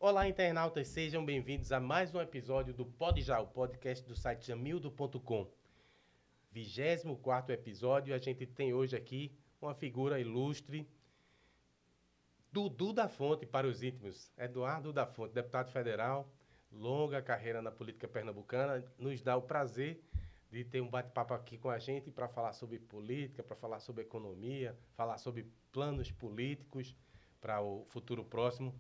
Olá, internautas, sejam bem-vindos a mais um episódio do Pod Já, o podcast do site jamildo.com. 24º episódio, a gente tem hoje aqui uma figura ilustre, Dudu da Fonte para os íntimos, Eduardo da Fonte, deputado federal, longa carreira na política pernambucana, nos dá o prazer de ter um bate-papo aqui com a gente para falar sobre política, para falar sobre economia, falar sobre planos políticos para o futuro próximo.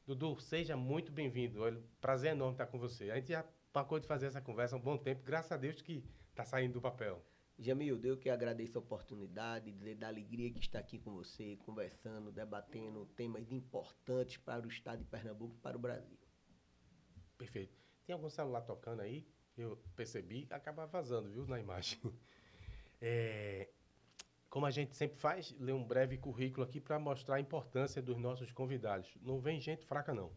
Dudu, seja muito bem-vindo. Olha, prazer enorme estar com você. A gente já marcou de fazer essa conversa há um bom tempo, graças a Deus que está saindo do papel. Jamildo, eu que agradeço a oportunidade, dizer da alegria que está aqui com você, conversando, debatendo temas importantes para o estado de Pernambuco e para o Brasil. Perfeito. Tem algum celular tocando aí? Eu percebi, acaba vazando, viu, na imagem. Como a gente sempre faz, ler um breve currículo aqui para mostrar a importância dos nossos convidados. Não vem gente fraca, não.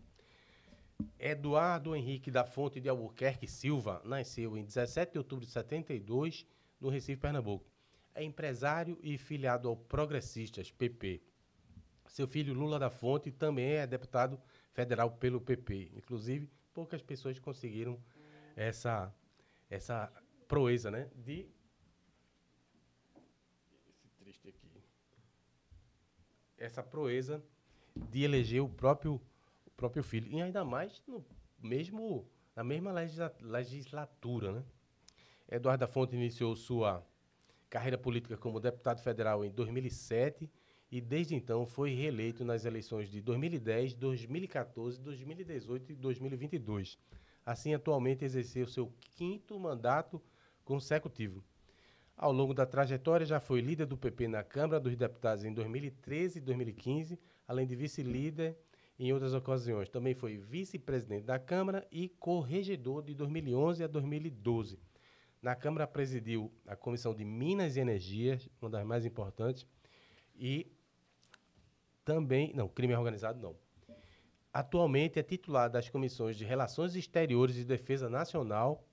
Eduardo Henrique da Fonte de Albuquerque Silva nasceu em 17 de outubro de 72, no Recife, Pernambuco. É empresário e filiado ao Progressistas, PP. Seu filho Lula da Fonte também é deputado federal pelo PP. Inclusive, poucas pessoas conseguiram essa proeza, né? Esse triste aqui. Essa proeza de eleger o próprio filho. E ainda mais na mesma legislatura, né? Eduardo da Fonte iniciou sua carreira política como deputado federal em 2007 e desde então foi reeleito nas eleições de 2010, 2014, 2018 e 2022. Assim, atualmente exerceu seu 5º mandato consecutivo. Ao longo da trajetória, já foi líder do PP na Câmara dos Deputados em 2013 e 2015, além de vice-líder em outras ocasiões. Também foi vice-presidente da Câmara e corregedor de 2011 a 2012. Na Câmara presidiu a Comissão de Minas e Energia, uma das mais importantes, e também... Não, crime organizado não. Atualmente é titular das comissões de Relações Exteriores e Defesa Nacional,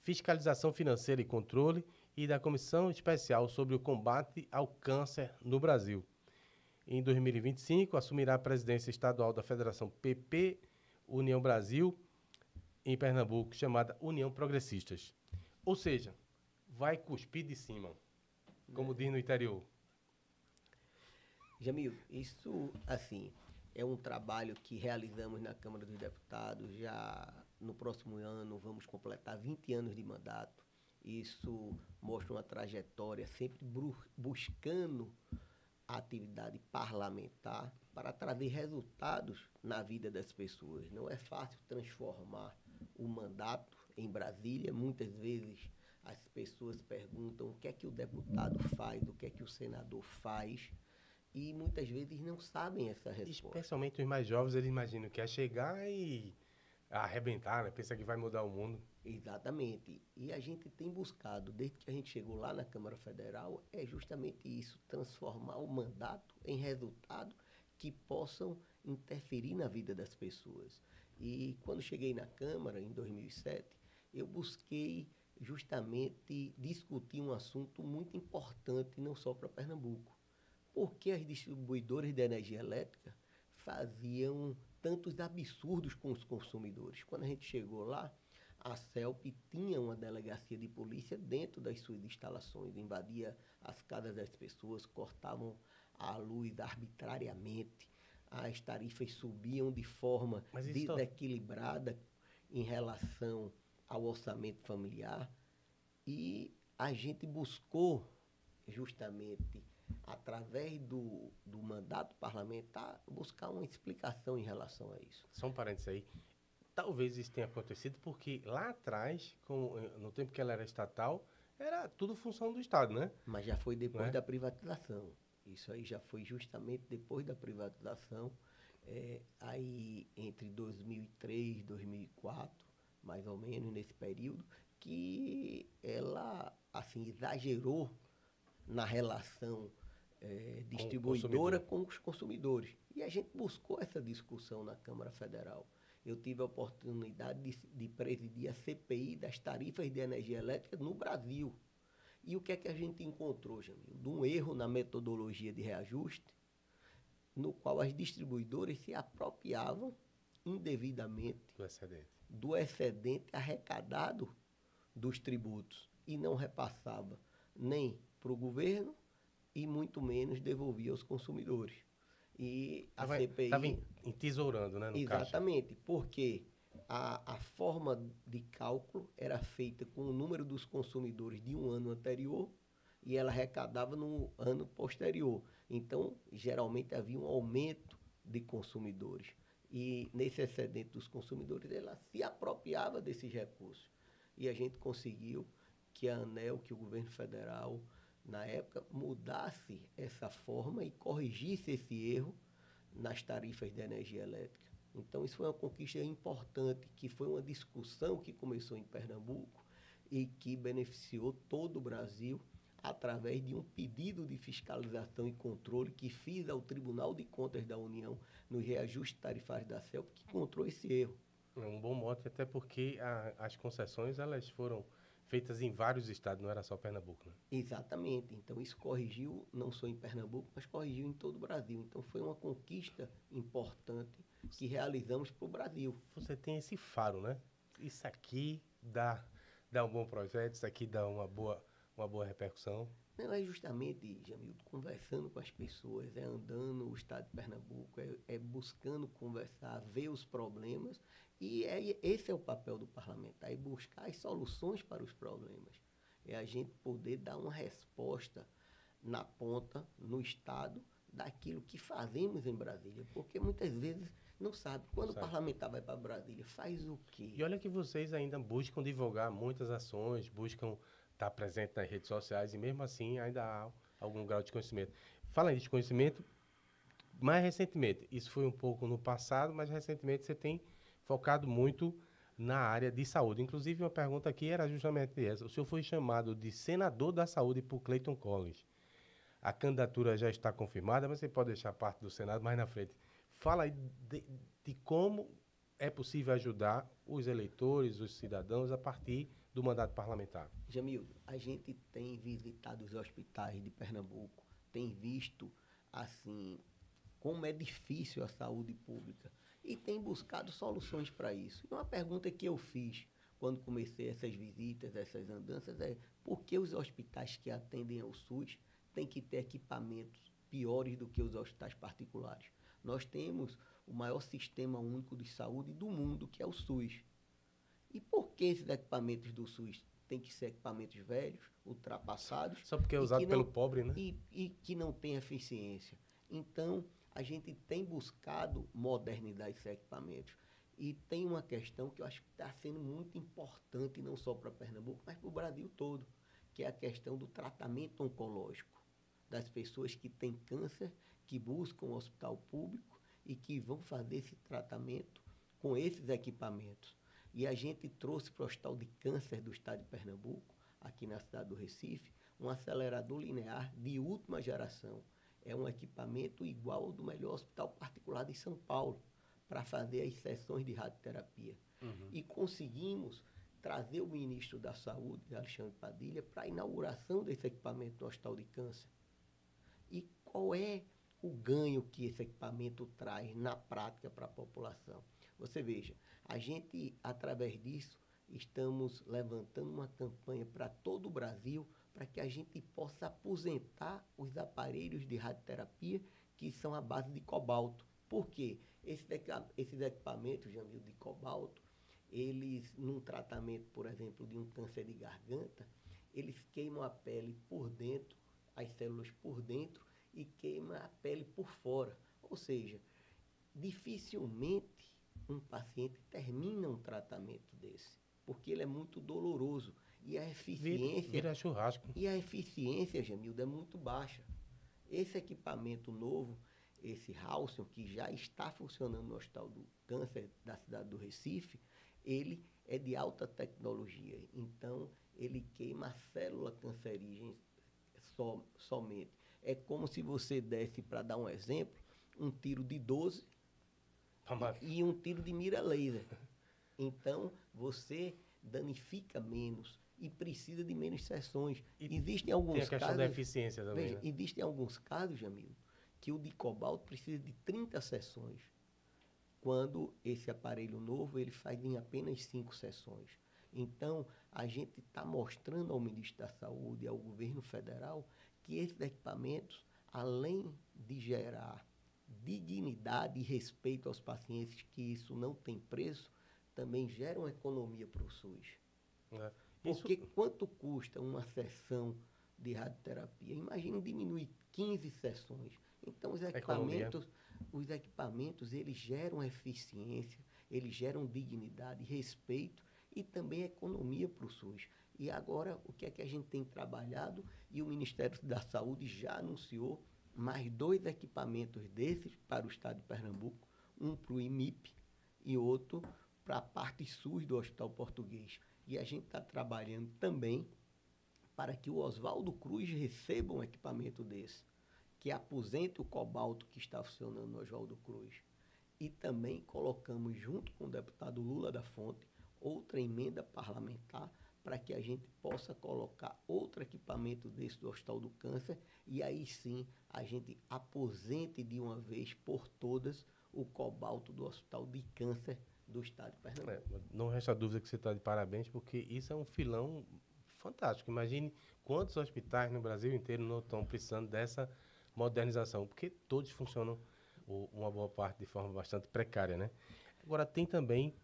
Fiscalização Financeira e Controle e da Comissão Especial sobre o Combate ao Câncer no Brasil. Em 2025, assumirá a presidência estadual da Federação PP União Brasil, em Pernambuco, chamada União Progressistas. Ou seja, vai cuspir de cima, como diz no interior. Jamildo, isso, assim, é um trabalho que realizamos na Câmara dos Deputados. Já no próximo ano vamos completar 20 anos de mandato. Isso mostra uma trajetória sempre buscando a atividade parlamentar para trazer resultados na vida das pessoas. Não é fácil transformar o mandato em Brasília. Muitas vezes as pessoas perguntam o que é que o deputado faz, o que é que o senador faz, e muitas vezes não sabem essa resposta. Especialmente os mais jovens, eles imaginam que é chegar e arrebentar, né? Pensa que vai mudar o mundo. Exatamente. E a gente tem buscado, desde que a gente chegou lá na Câmara Federal, é justamente isso, transformar o mandato em resultado que possam interferir na vida das pessoas. E quando cheguei na Câmara, em 2007, eu busquei justamente discutir um assunto muito importante, não só para Pernambuco. Por que as distribuidoras de energia elétrica faziam tantos absurdos com os consumidores? Quando a gente chegou lá, a CELP tinha uma delegacia de polícia dentro das suas instalações, invadia as casas das pessoas, cortavam a luz arbitrariamente, as tarifas subiam de forma desequilibrada em relação ao orçamento familiar, e a gente buscou justamente, através do mandato parlamentar, buscar uma explicação em relação a isso. Só um parênteses aí. Talvez isso tenha acontecido porque lá atrás, no tempo que ela era estatal, era tudo função do Estado, né? Mas já foi depois da privatização. Isso aí já foi justamente depois da privatização, aí entre 2003 e 2004, mais ou menos nesse período, que ela assim exagerou na relação distribuidora com os consumidores. E a gente buscou essa discussão na Câmara Federal. Eu tive a oportunidade de presidir a CPI das tarifas de energia elétrica no Brasil. E o que é que a gente encontrou, Jamil? De um erro na metodologia de reajuste, no qual as distribuidoras se apropriavam indevidamente do excedente arrecadado dos tributos e não repassava nem para o governo e muito menos devolvia aos consumidores. E a CPI... Estava entesourando, né, no exatamente, caixa. Porque a forma de cálculo era feita com o número dos consumidores de um ano anterior e ela arrecadava no ano posterior. Então, geralmente havia um aumento de consumidores. E nesse excedente dos consumidores, ela se apropriava desses recursos. E a gente conseguiu que a ANEEL, que o governo federal, na época, mudasse essa forma e corrigisse esse erro nas tarifas de energia elétrica. Então, isso foi uma conquista importante, que foi uma discussão que começou em Pernambuco e que beneficiou todo o Brasil através de um pedido de fiscalização e controle que fiz ao Tribunal de Contas da União no reajuste tarifário da CELP, que encontrou esse erro. É um bom mote, até porque as concessões elas foram feitas em vários estados, não era só Pernambuco, né? Exatamente. Então, isso corrigiu, não só em Pernambuco, mas corrigiu em todo o Brasil. Então, foi uma conquista importante que realizamos para o Brasil. Você tem esse faro, né? Isso aqui dá um bom projeto, isso aqui dá uma boa repercussão. Não, é justamente, Jamildo, conversando com as pessoas, andando o estado de Pernambuco, é buscando conversar, ver os problemas, e esse é o papel do parlamentar, é buscar as soluções para os problemas. É a gente poder dar uma resposta na ponta, no estado, daquilo que fazemos em Brasília, porque muitas vezes não sabe. Quando o parlamentar vai para Brasília, faz o quê? E olha que vocês ainda buscam divulgar muitas ações, buscam estar presente nas redes sociais e mesmo assim ainda há algum grau de conhecimento. Fala aí de conhecimento, mais recentemente, isso foi um pouco no passado, mas recentemente você tem focado muito na área de saúde. Inclusive, uma pergunta aqui era justamente essa. O senhor foi chamado de senador da saúde por Clayton Collins. A candidatura já está confirmada, mas você pode deixar parte do Senado mais na frente. Fala aí de como é possível ajudar os eleitores, os cidadãos, a partir do mandato parlamentar. Jamildo, a gente tem visitado os hospitais de Pernambuco, tem visto, assim, como é difícil a saúde pública e tem buscado soluções para isso. E uma pergunta que eu fiz quando comecei essas visitas, essas andanças, é por que os hospitais que atendem ao SUS têm que ter equipamentos piores do que os hospitais particulares? Nós temos o maior sistema único de saúde do mundo, que é o SUS. E por que esses equipamentos do SUS têm que ser equipamentos velhos, ultrapassados? Só porque é usado pelo pobre, né? E que não tem eficiência. Então, a gente tem buscado modernizar esses equipamentos. E tem uma questão que eu acho que está sendo muito importante, não só para Pernambuco, mas para o Brasil todo, que é a questão do tratamento oncológico. Das pessoas que têm câncer, que buscam um hospital público e que vão fazer esse tratamento com esses equipamentos. E a gente trouxe para o Hospital de Câncer do Estado de Pernambuco, aqui na cidade do Recife, um acelerador linear de última geração. É um equipamento igual ao do melhor hospital particular de São Paulo, para fazer as sessões de radioterapia. Uhum. E conseguimos trazer o ministro da Saúde, Alexandre Padilha, para a inauguração desse equipamento no Hospital de Câncer. E qual é o ganho que esse equipamento traz na prática para a população? Você veja, a gente, através disso, estamos levantando uma campanha para todo o Brasil para que a gente possa aposentar os aparelhos de radioterapia que são à base de cobalto. Por quê? Esses equipamentos, Jamil, de cobalto, eles, num tratamento, por exemplo, de um câncer de garganta, eles queimam a pele por dentro, as células por dentro, e queimam a pele por fora. Ou seja, dificilmente um paciente termina um tratamento desse, porque ele é muito doloroso. E a eficiência... Vira churrasco. E a eficiência, Jamildo, é muito baixa. Esse equipamento novo, esse Halcyon, que já está funcionando no Hospital do Câncer da cidade do Recife, ele é de alta tecnologia. Então, ele queima a célula cancerígena somente. É como se você desse, para dar um exemplo, um tiro de 12 e um tiro de mira laser. Então, você danifica menos e precisa de menos sessões. Existem alguns tem a questão casos, da eficiência também, veja, né? Existem alguns casos, Jamil, que o de cobalto precisa de 30 sessões. quando esse aparelho novo ele faz em apenas 5 sessões. Então, a gente está mostrando ao Ministro da Saúde e ao governo federal que esses equipamentos, além de gerar dignidade e respeito aos pacientes, que isso não tem preço, também geram economia para o SUS. É. Porque quanto custa uma sessão de radioterapia? Imagine diminuir 15 sessões. Então, os equipamentos, eles geram eficiência, eles geram dignidade, respeito e também economia para o SUS. E agora, o que é que a gente tem trabalhado? E o Ministério da Saúde já anunciou mais 2 equipamentos desses para o estado de Pernambuco, um para o IMIP e outro para a parte SUS do Hospital Português. E a gente está trabalhando também para que o Oswaldo Cruz receba um equipamento desse, que aposente o cobalto que está funcionando no Oswaldo Cruz. E também colocamos, junto com o deputado Lula da Fonte, outra emenda parlamentar para que a gente possa colocar outro equipamento desse do Hospital do Câncer e aí sim a gente aposente de uma vez por todas o cobalto do Hospital de Câncer do estado de Pernambuco. Não resta dúvida que você está de parabéns, porque isso é um filão fantástico. Imagine quantos hospitais no Brasil inteiro não estão precisando dessa modernização, porque todos funcionam, uma boa parte, de forma bastante precária, né? Agora, tem também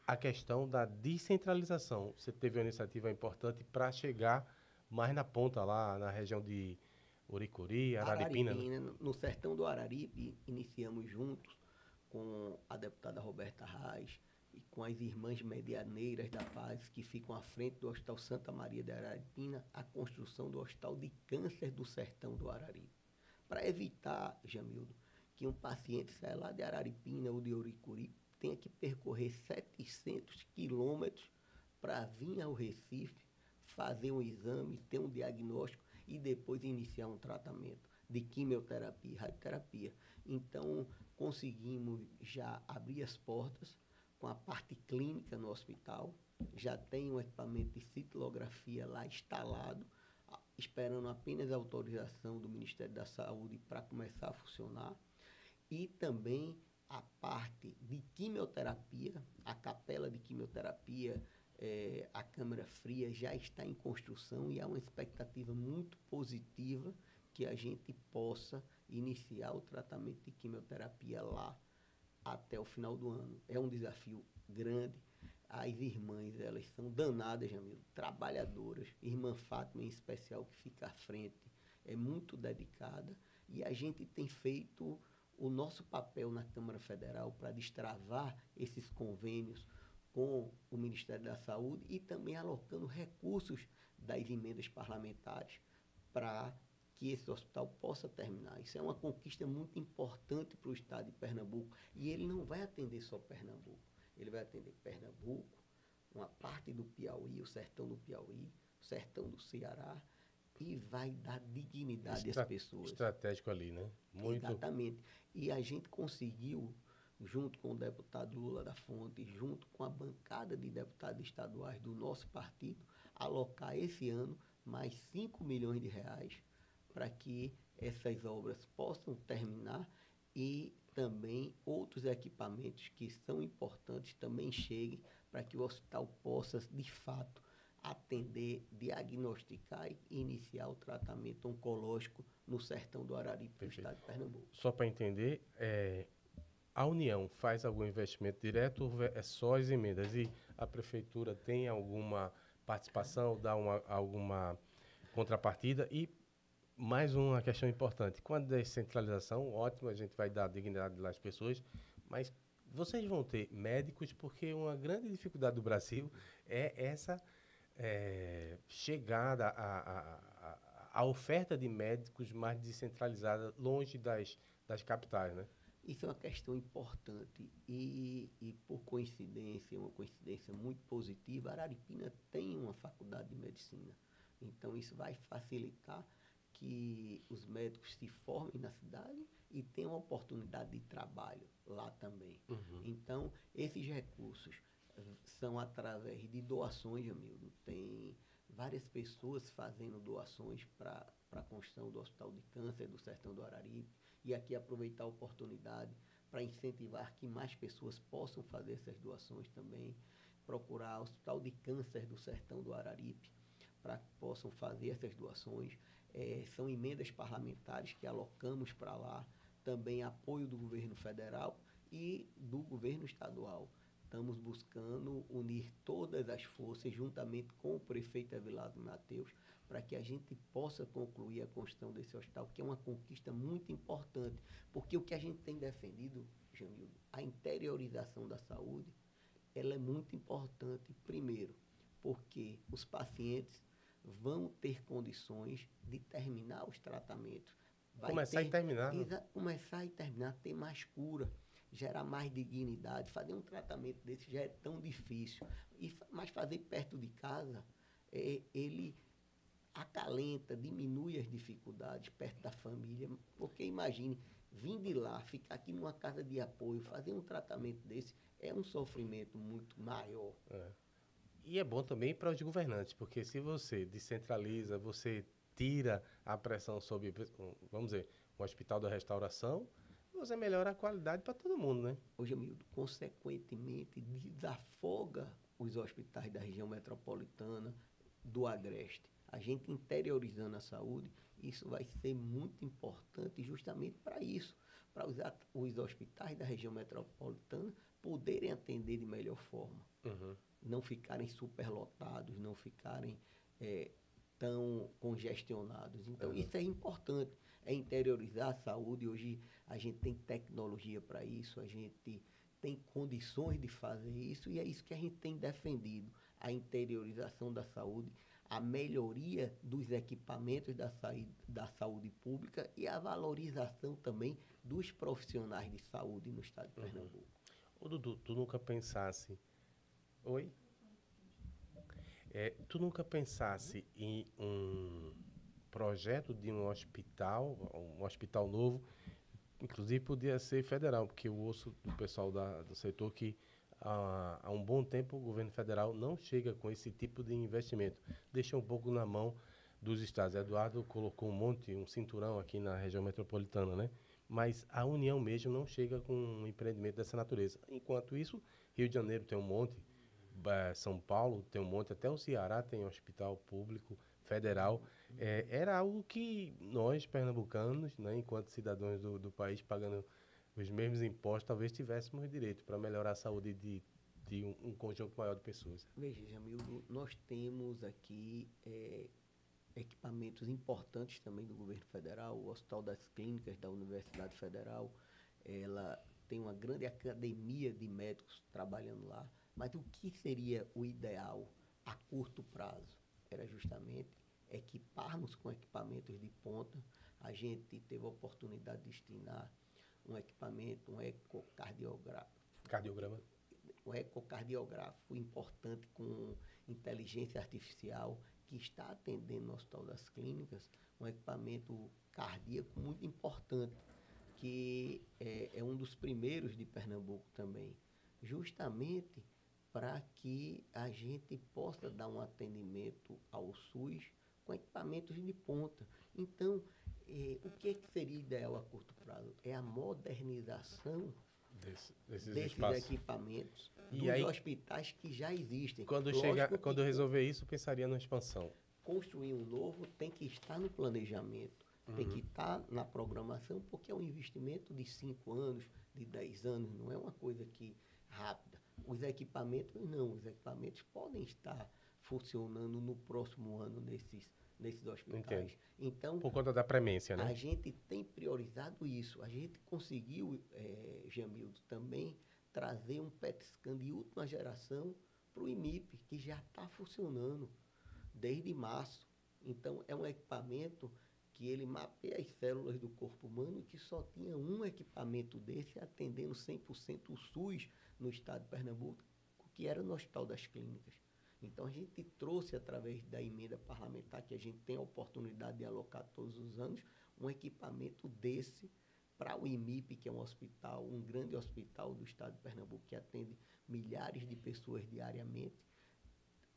a questão da descentralização. Você teve uma iniciativa importante para chegar mais na ponta, lá na região de Uricuri, Araripina, né? No sertão do Araripe, iniciamos juntos com a deputada Roberta Reis e com as irmãs medianeiras da paz que ficam à frente do Hospital Santa Maria de Araripina, a construção do Hospital de Câncer do Sertão do Araripe. Para evitar, Jamildo, que um paciente saia lá de Araripina ou de Uricuri tenha que percorrer 700 quilômetros para vir ao Recife, fazer um exame, ter um diagnóstico e depois iniciar um tratamento de quimioterapia e radioterapia. Então, conseguimos já abrir as portas com a parte clínica no hospital, já tem um equipamento de citilografia lá instalado, esperando apenas a autorização do Ministério da Saúde para começar a funcionar, e também a parte de quimioterapia, a capela de quimioterapia, a câmara fria já está em construção e há uma expectativa muito positiva que a gente possa iniciar o tratamento de quimioterapia lá até o final do ano. É um desafio grande. As irmãs, elas são danadas, Jamil, trabalhadoras. Irmã Fátima, em especial, que fica à frente, é muito dedicada. E a gente tem feito o nosso papel na Câmara Federal para destravar esses convênios com o Ministério da Saúde e também alocando recursos das emendas parlamentares para que esse hospital possa terminar. Isso é uma conquista muito importante para o estado de Pernambuco. E ele não vai atender só Pernambuco. Ele vai atender Pernambuco, uma parte do Piauí, o sertão do Piauí, o sertão do Ceará, e vai dar dignidade às pessoas. Estratégico ali, né? Muito. Exatamente. E a gente conseguiu, junto com o deputado Lula da Fonte, junto com a bancada de deputados estaduais do nosso partido, alocar esse ano mais 5 milhões de reais para que essas obras possam terminar e também outros equipamentos que são importantes também cheguem para que o hospital possa, de fato, atender, diagnosticar e iniciar o tratamento oncológico no sertão do Araripe, no estado de Pernambuco. Só para entender, a União faz algum investimento direto ou é só as emendas? E a Prefeitura tem alguma participação, dá alguma contrapartida? E mais uma questão importante, com a descentralização, ótimo, a gente vai dar dignidade às pessoas, mas vocês vão ter médicos, porque uma grande dificuldade do Brasil é essa chegada à oferta de médicos mais descentralizada, longe das capitais, né? Isso é uma questão importante e por coincidência, uma coincidência muito positiva, Araripina tem uma faculdade de medicina. Então, isso vai facilitar que os médicos se formem na cidade e tenham oportunidade de trabalho lá também. Uhum. Então, esses recursos são através de doações, Jamildo. Tem várias pessoas fazendo doações para a construção do Hospital de Câncer do Sertão do Araripe. E aqui aproveitar a oportunidade para incentivar que mais pessoas possam fazer essas doações também, procurar o Hospital de Câncer do Sertão do Araripe, para que possam fazer essas doações. São emendas parlamentares que alocamos para lá, também apoio do governo federal e do governo estadual. Estamos buscando unir todas as forças, juntamente com o prefeito Avilado Mateus, para que a gente possa concluir a construção desse hospital, que é uma conquista muito importante, porque o que a gente tem defendido, Jamildo, a interiorização da saúde, ela é muito importante, primeiro, porque os pacientes vão ter condições de terminar os tratamentos. Começar e terminar. Começar e terminar, ter mais cura, gerar mais dignidade. Fazer um tratamento desse já é tão difícil. Mas fazer perto de casa, ele acalenta, diminui as dificuldades perto da família. Porque imagine, vir de lá, ficar aqui numa casa de apoio, fazer um tratamento desse, é um sofrimento muito maior. E é bom também para os governantes, porque se você descentraliza, você tira a pressão sobre, vamos dizer, um hospital da restauração, você melhora a qualidade para todo mundo, né? Hoje, Amildo, consequentemente, desafoga os hospitais da região metropolitana, do Agreste. A gente interiorizando a saúde, isso vai ser muito importante justamente para isso, para os hospitais da região metropolitana poderem atender de melhor forma. Não ficarem superlotados, não ficarem tão congestionados. Então, isso é importante, é interiorizar a saúde. Hoje a gente tem tecnologia para isso, a gente tem condições de fazer isso, e é isso que a gente tem defendido, a interiorização da saúde, a melhoria dos equipamentos da saúde pública e a valorização também dos profissionais de saúde no estado de Pernambuco. Ô, Dudu, tu nunca pensasse... Oi? Tu nunca pensasse em um projeto de um hospital novo, inclusive podia ser federal, porque eu ouço do pessoal do setor que há um bom tempo o governo federal não chega com esse tipo de investimento, deixa um pouco na mão dos estados. Eduardo colocou um cinturão aqui na região metropolitana, né? Mas a União mesmo não chega com um empreendimento dessa natureza. Enquanto isso, Rio de Janeiro tem um monte, São Paulo tem um monte, até o Ceará tem um hospital público federal. Era algo que nós, pernambucanos, né, enquanto cidadãos do país, pagando os mesmos impostos, talvez tivéssemos direito para melhorar a saúde de um conjunto maior de pessoas. Veja, Jamil, nós temos aqui equipamentos importantes também do governo federal. O Hospital das Clínicas da Universidade Federal, ela tem uma grande academia de médicos trabalhando lá. Mas o que seria o ideal a curto prazo? Era justamente equiparmos com equipamentos de ponta. A gente teve a oportunidade de destinar um equipamento, um ecocardiografo importante com inteligência artificial, que está atendendo no Hospital das Clínicas, um equipamento cardíaco muito importante, que é um dos primeiros de Pernambuco também, justamente para que a gente possa dar um atendimento ao SUS com equipamentos de ponta. Então, o que seria ideal a curto prazo? É a modernização desses equipamentos dos hospitais que já existem. Quando resolver isso, pensaria na expansão. Construir um novo tem que estar no planejamento, tem que estar na programação, porque é um investimento de 5 anos, de 10 anos, não é uma coisa que rápida. Os equipamentos podem estar funcionando no próximo ano nesses hospitais. Entendo. Então, por conta da premência, né? A gente tem priorizado isso. A gente conseguiu, Jamildo, também trazer um PET scan de última geração para o IMIP, que já está funcionando desde março. Então, é um equipamento que ele mapeia as células do corpo humano e que só tinha um equipamento desse atendendo 100% o SUS no estado de Pernambuco, que era no Hospital das Clínicas. Então, a gente trouxe, através da emenda parlamentar, que a gente tem a oportunidade de alocar todos os anos, um equipamento desse para o IMIP, que é um hospital, um grande hospital do estado de Pernambuco, que atende milhares de pessoas diariamente,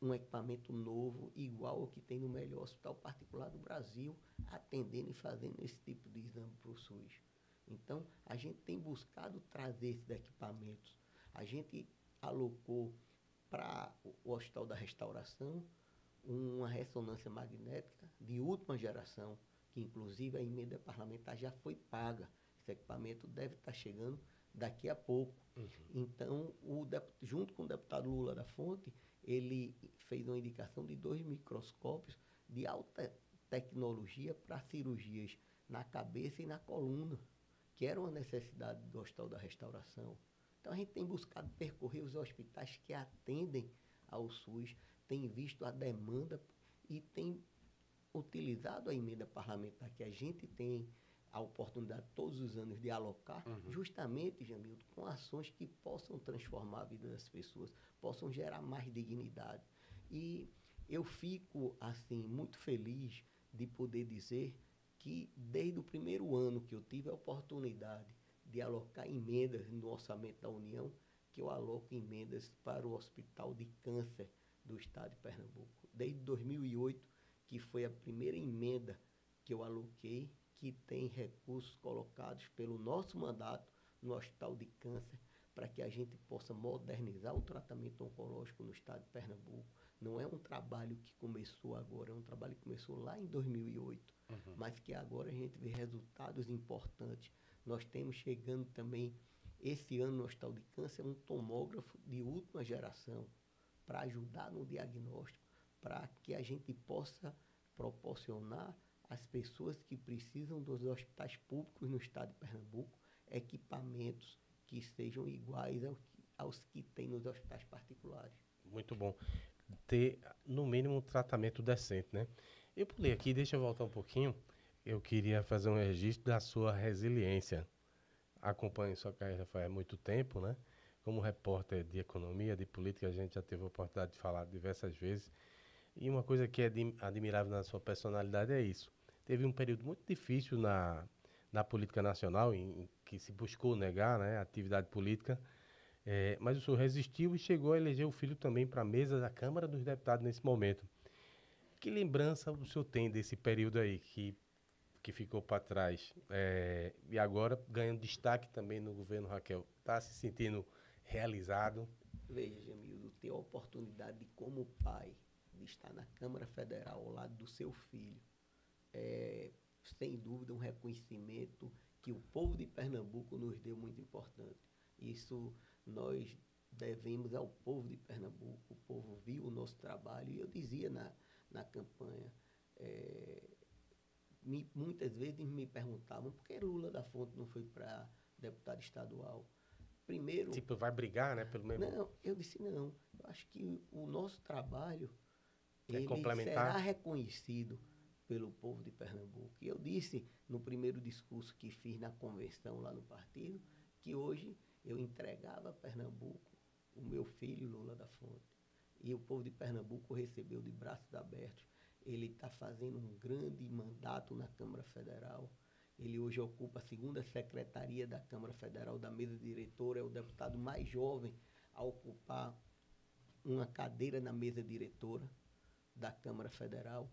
um equipamento novo, igual ao que tem no melhor hospital particular do Brasil, atendendo e fazendo esse tipo de exame para o SUS. Então, a gente tem buscado trazer esses equipamentos. A gente alocou para o Hospital da Restauração uma ressonância magnética de última geração, que inclusive a emenda parlamentar já foi paga. Esse equipamento deve estar chegando daqui a pouco. Então, junto com o deputado Lula da Fonte, ele fez uma indicação de 2 microscópios de alta tecnologia para cirurgias na cabeça e na coluna, que era uma necessidade do Hospital da Restauração. Então, a gente tem buscado percorrer os hospitais que atendem ao SUS, tem visto a demanda e tem utilizado a emenda parlamentar que a gente tem a oportunidade todos os anos de alocar, justamente, Jamildo, com ações que possam transformar a vida das pessoas, possam gerar mais dignidade. E eu fico, assim, muito feliz de poder dizer que, desde o primeiro ano que eu tive a oportunidade de alocar emendas no orçamento da União, que eu aloco emendas para o Hospital de Câncer do Estado de Pernambuco. Desde 2008, que foi a primeira emenda que eu aloquei, que tem recursos colocados pelo nosso mandato no Hospital de Câncer, para que a gente possa modernizar o tratamento oncológico no Estado de Pernambuco. Não é um trabalho que começou agora, é um trabalho que começou lá em 2008, mas que agora a gente vê resultados importantes. Nós temos chegando também, esse ano no Hospital de Câncer, um tomógrafo de última geração, para ajudar no diagnóstico, para que a gente possa proporcionar às pessoas que precisam dos hospitais públicos no estado de Pernambuco equipamentos que sejam iguais aos que tem nos hospitais particulares. Muito bom. Ter, no mínimo, um tratamento decente, né? Eu pulei aqui, deixa eu voltar um pouquinho. Eu queria fazer um registro da sua resiliência. Acompanho sua carreira faz muito tempo, né? Como repórter de economia, de política, a gente já teve a oportunidade de falar diversas vezes. E uma coisa que é admirável na sua personalidade é isso. Teve um período muito difícil na política nacional, em que se buscou negar, né, a atividade política, mas o senhor resistiu e chegou a eleger o filho também para a mesa da Câmara dos Deputados nesse momento. Que lembrança o senhor tem desse período aí que ficou para trás e agora ganhando destaque também no governo Raquel? Está se sentindo realizado? Veja, Jamildo, ter a oportunidade de, como pai, de estar na Câmara Federal ao lado do seu filho, é, sem dúvida, um reconhecimento que o povo de Pernambuco nos deu muito importante. Isso nós devemos ao povo de Pernambuco. O povo viu o nosso trabalho e eu dizia na campanha, muitas vezes me perguntavam por que Lula da Fonte não foi para deputado estadual. Primeiro... Tipo, vai brigar, né? Pelo mesmo... Não, eu disse não. Eu acho que o nosso trabalho ele complementar. será reconhecido pelo povo de Pernambuco. E eu disse no primeiro discurso que fiz na convenção lá no partido, que hoje eu entregava a Pernambuco o meu filho Lula da Fonte. E o povo de Pernambuco recebeu de braços abertos. Ele está fazendo um grande mandato na Câmara Federal. Ele hoje ocupa a 2ª secretaria da Câmara Federal, da mesa diretora, é o deputado mais jovem a ocupar uma cadeira na mesa diretora da Câmara Federal.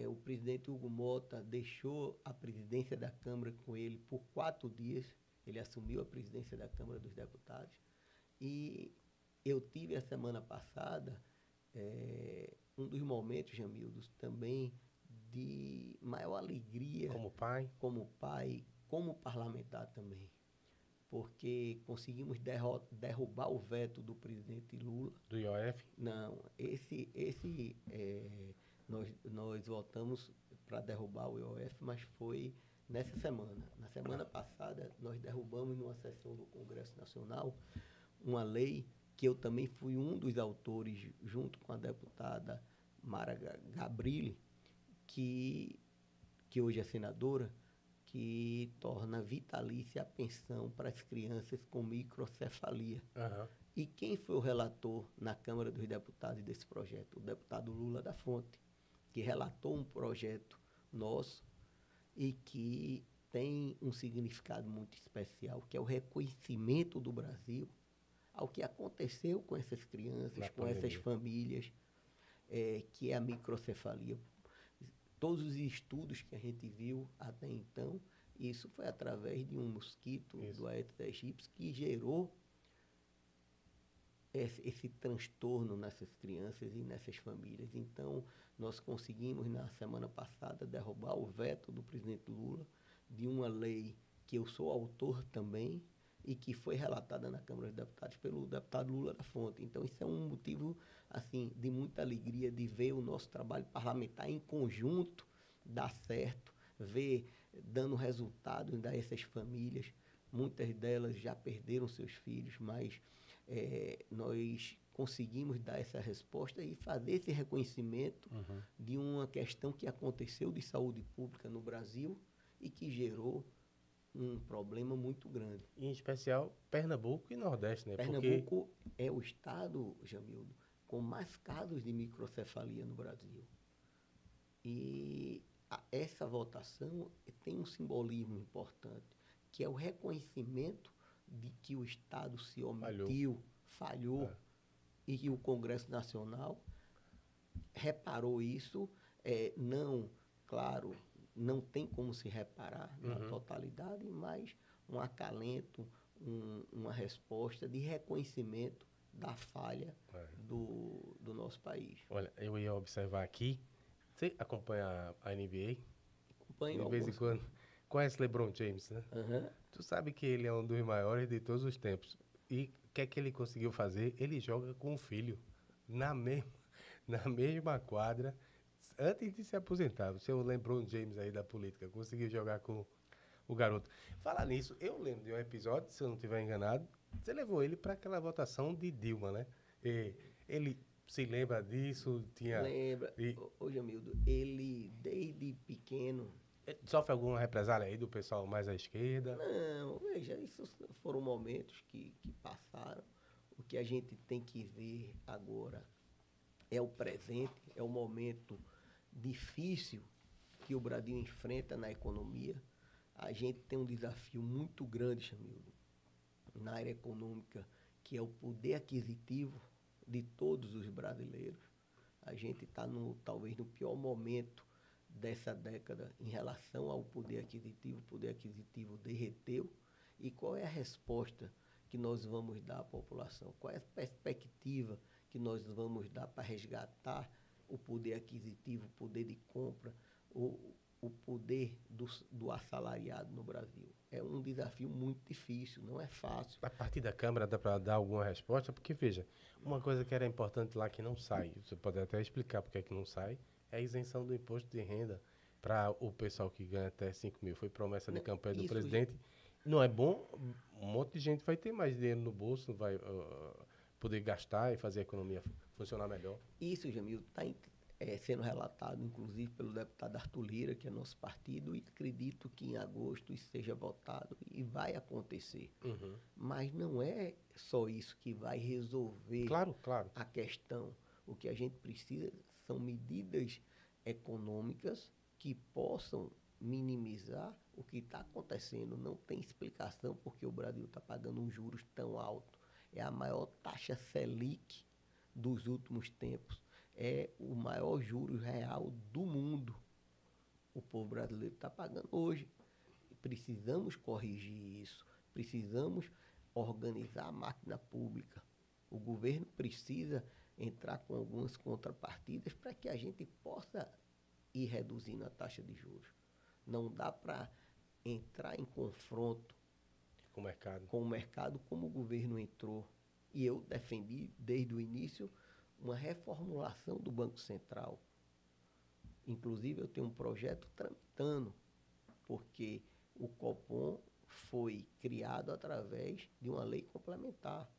O presidente Hugo Mota deixou a presidência da Câmara com ele por 4 dias. Ele assumiu a presidência da Câmara dos Deputados. E eu tive a semana passada um dos momentos, Jamildo, também de maior alegria. Como pai, como parlamentar também. Porque conseguimos derrubar o veto do presidente Lula. Do IOF? Não, nós votamos para derrubar o IOF, mas foi nessa semana. Na semana passada, nós derrubamos numa sessão do Congresso Nacional uma lei que eu também fui um dos autores, junto com a deputada Mara Gabrilli, que hoje é senadora, que torna vitalícia a pensão para as crianças com microcefalia. E quem foi o relator na Câmara dos Deputados desse projeto? O deputado Lula da Fonte, que relatou um projeto nosso e que tem um significado muito especial, que é o reconhecimento do Brasil ao que aconteceu com essas crianças, com essas famílias, que é a microcefalia. Todos os estudos que a gente viu até então Isso foi através de um mosquito Isso. do Aedes aegypti que gerou esse transtorno nessas crianças e nessas famílias. Então, nós conseguimos, na semana passada, derrubar o veto do presidente Lula de uma lei que eu sou autor também e que foi relatada na Câmara dos Deputados pelo deputado Lula da Fonte. Então, isso é um motivo assim de muita alegria de ver o nosso trabalho parlamentar em conjunto dar certo, ver dando resultados a essas famílias. Muitas delas já perderam seus filhos, mas nós conseguimos dar essa resposta e fazer esse reconhecimento de uma questão que aconteceu de saúde pública no Brasil e que gerou um problema muito grande. Em especial, Pernambuco e Nordeste, né? Pernambuco é o estado, Jamildo, com mais casos de microcefalia no Brasil. E essa votação tem um simbolismo importante, que é o reconhecimento de que o Estado se omitiu, falhou e que o Congresso Nacional reparou isso. Não, claro, não tem como se reparar na totalidade, mas um acalento, uma resposta de reconhecimento da falha do nosso país. Olha, eu ia observar aqui, você acompanha a NBA? Acompanho de vez em quando. Conhece LeBron James, né? Tu sabe que ele é um dos maiores de todos os tempos. E o que é que ele conseguiu fazer? Ele joga com o filho na mesma quadra antes de se aposentar. O seu LeBron James aí da política conseguiu jogar com o garoto. Falar nisso, eu lembro de um episódio, se eu não estiver enganado, você levou ele para aquela votação de Dilma, né? E ele se lembra disso? Lembra. Ô Jamildo, ele desde pequeno... Sofre alguma represália aí do pessoal mais à esquerda? Não, veja, isso foram momentos que passaram. O que a gente tem que ver agora é o presente, é o momento difícil que o Brasil enfrenta na economia. A gente tem um desafio muito grande, Jamildo, na área econômica, que é o poder aquisitivo de todos os brasileiros. A gente está talvez no pior momento dessa década em relação ao poder aquisitivo. O poder aquisitivo derreteu. E qual é a resposta que nós vamos dar à população? Qual é a perspectiva que nós vamos dar para resgatar o poder aquisitivo, o poder de compra, o poder do assalariado no Brasil? É um desafio muito difícil, não é fácil. A partir da Câmara dá para dar alguma resposta? Porque, veja, uma coisa que era importante lá que não sai, você pode até explicar por que é que não sai, é a isenção do imposto de renda para o pessoal que ganha até 5 mil. Foi promessa de campanha do presidente. Não é bom? Um monte de gente vai ter mais dinheiro no bolso, vai poder gastar e fazer a economia funcionar melhor. Isso, Jamil, está sendo relatado, inclusive, pelo deputado Arthur Lira, que é nosso partido, e acredito que em agosto isso seja votado e vai acontecer. Mas não é só isso que vai resolver a questão. O que a gente precisa são medidas econômicas que possam minimizar o que está acontecendo. Não tem explicação porque o Brasil está pagando um juros tão alto. É a maior taxa Selic dos últimos tempos. É o maior juros real do mundo. O povo brasileiro está pagando hoje. Precisamos corrigir isso. Precisamos organizar a máquina pública. O governo precisa entrar com algumas contrapartidas para que a gente possa ir reduzindo a taxa de juros. Não dá para entrar em confronto com o mercado como o governo entrou. E eu defendi desde o início uma reformulação do Banco Central. Inclusive, eu tenho um projeto tramitando, porque o Copom foi criado através de uma lei complementar.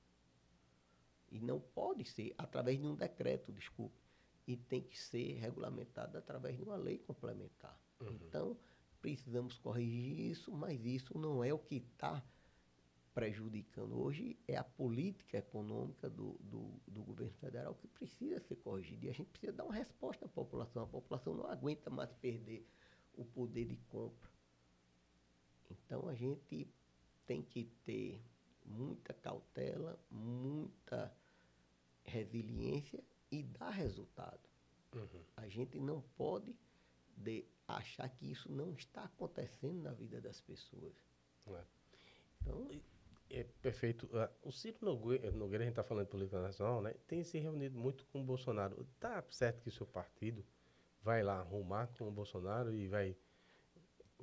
E não pode ser através de um decreto, desculpe. E tem que ser regulamentado através de uma lei complementar. Então, precisamos corrigir isso, mas isso não é o que está prejudicando. Hoje é a política econômica do governo federal que precisa ser corrigida. E a gente precisa dar uma resposta à população. A população não aguenta mais perder o poder de compra. Então, a gente tem que ter muita cautela, muita resiliência e dar resultado. A gente não pode achar que isso não está acontecendo na vida das pessoas. É. Então, É perfeito. O Ciro Nogueira, a gente está falando de política nacional, né? Tem se reunido muito com o Bolsonaro. Tá certo que o seu partido vai lá arrumar com o Bolsonaro e vai.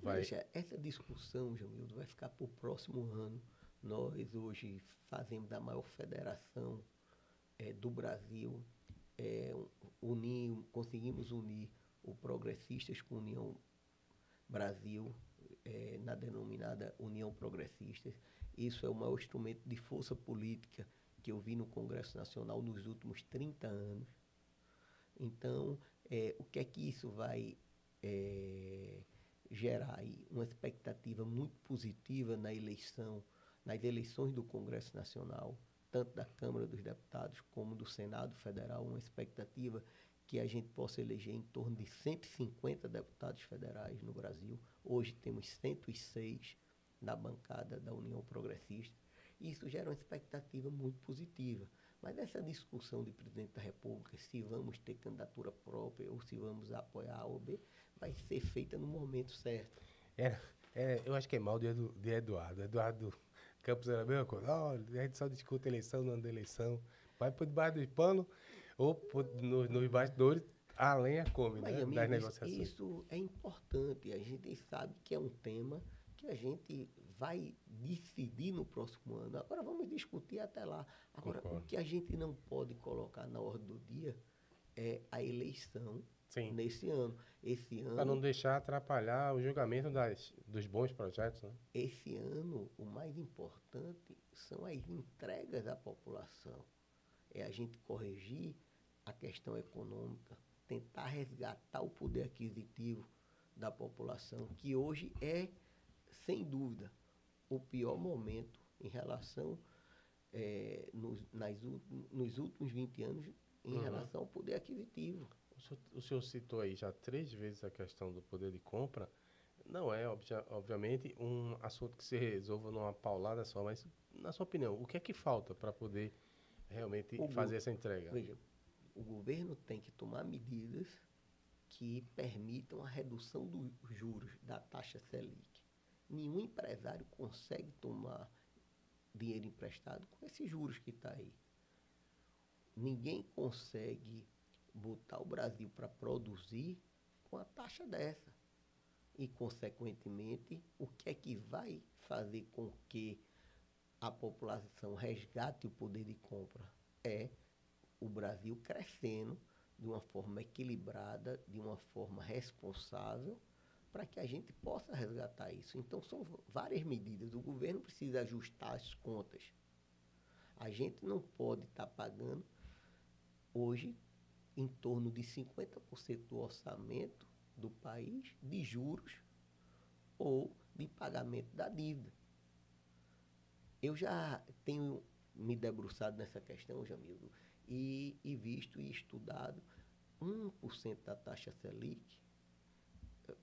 veja, essa discussão, Jamildo, vai ficar para o próximo ano. Nós hoje fazemos da maior federação do Brasil, conseguimos unir o Progressistas com a União Brasil, na denominada União Progressistas. Isso é o maior instrumento de força política que eu vi no Congresso Nacional nos últimos 30 anos. Então, o que é que isso vai gerar aí? Uma expectativa muito positiva nas eleições do Congresso Nacional, tanto da Câmara dos Deputados como do Senado Federal, uma expectativa que a gente possa eleger em torno de 150 deputados federais no Brasil. Hoje temos 106 na bancada da União Progressista. Isso gera uma expectativa muito positiva. Mas essa discussão de presidente da República, se vamos ter candidatura própria ou se vamos apoiar A ou B, vai ser feita no momento certo. Eu acho que é mal de Eduardo. Eduardo Campos era a mesma coisa. A gente só discute eleição, não anda eleição. Vai por debaixo do pano ou nos bastidores, a lenha come, Mas, né? amigo, Das negociações. isso é importante. A gente sabe que é um tema que a gente vai decidir no próximo ano. Agora vamos discutir até lá. Agora, Concordo. o que a gente não pode colocar na ordem do dia é a eleição nesse ano. Esse Para não ano, deixar atrapalhar o julgamento dos bons projetos, né? esse ano, o mais importante são as entregas à população. É a gente corrigir a questão econômica, tentar resgatar o poder aquisitivo da população, que hoje é, sem dúvida, o pior momento em relação, nos últimos 20 anos, em relação ao poder aquisitivo. O senhor citou aí já 3 vezes a questão do poder de compra. Não é, obviamente, um assunto que se resolva numa paulada só, mas, na sua opinião, o que é que falta para poder realmente fazer essa entrega? Veja, o governo tem que tomar medidas que permitam a redução dos juros da taxa Selic. Nenhum empresário consegue tomar dinheiro emprestado com esses juros que está aí. Ninguém consegue botar o Brasil para produzir com a taxa dessa. E, consequentemente, o que é que vai fazer com que a população resgate o poder de compra? É o Brasil crescendo de uma forma equilibrada, de uma forma responsável, para que a gente possa resgatar isso. Então, são várias medidas. O governo precisa ajustar as contas. A gente não pode estar pagando, hoje, em torno de 50% do orçamento do país de juros ou de pagamento da dívida. Eu já tenho me debruçado nessa questão, Jamildo, e visto e estudado 1% da taxa Selic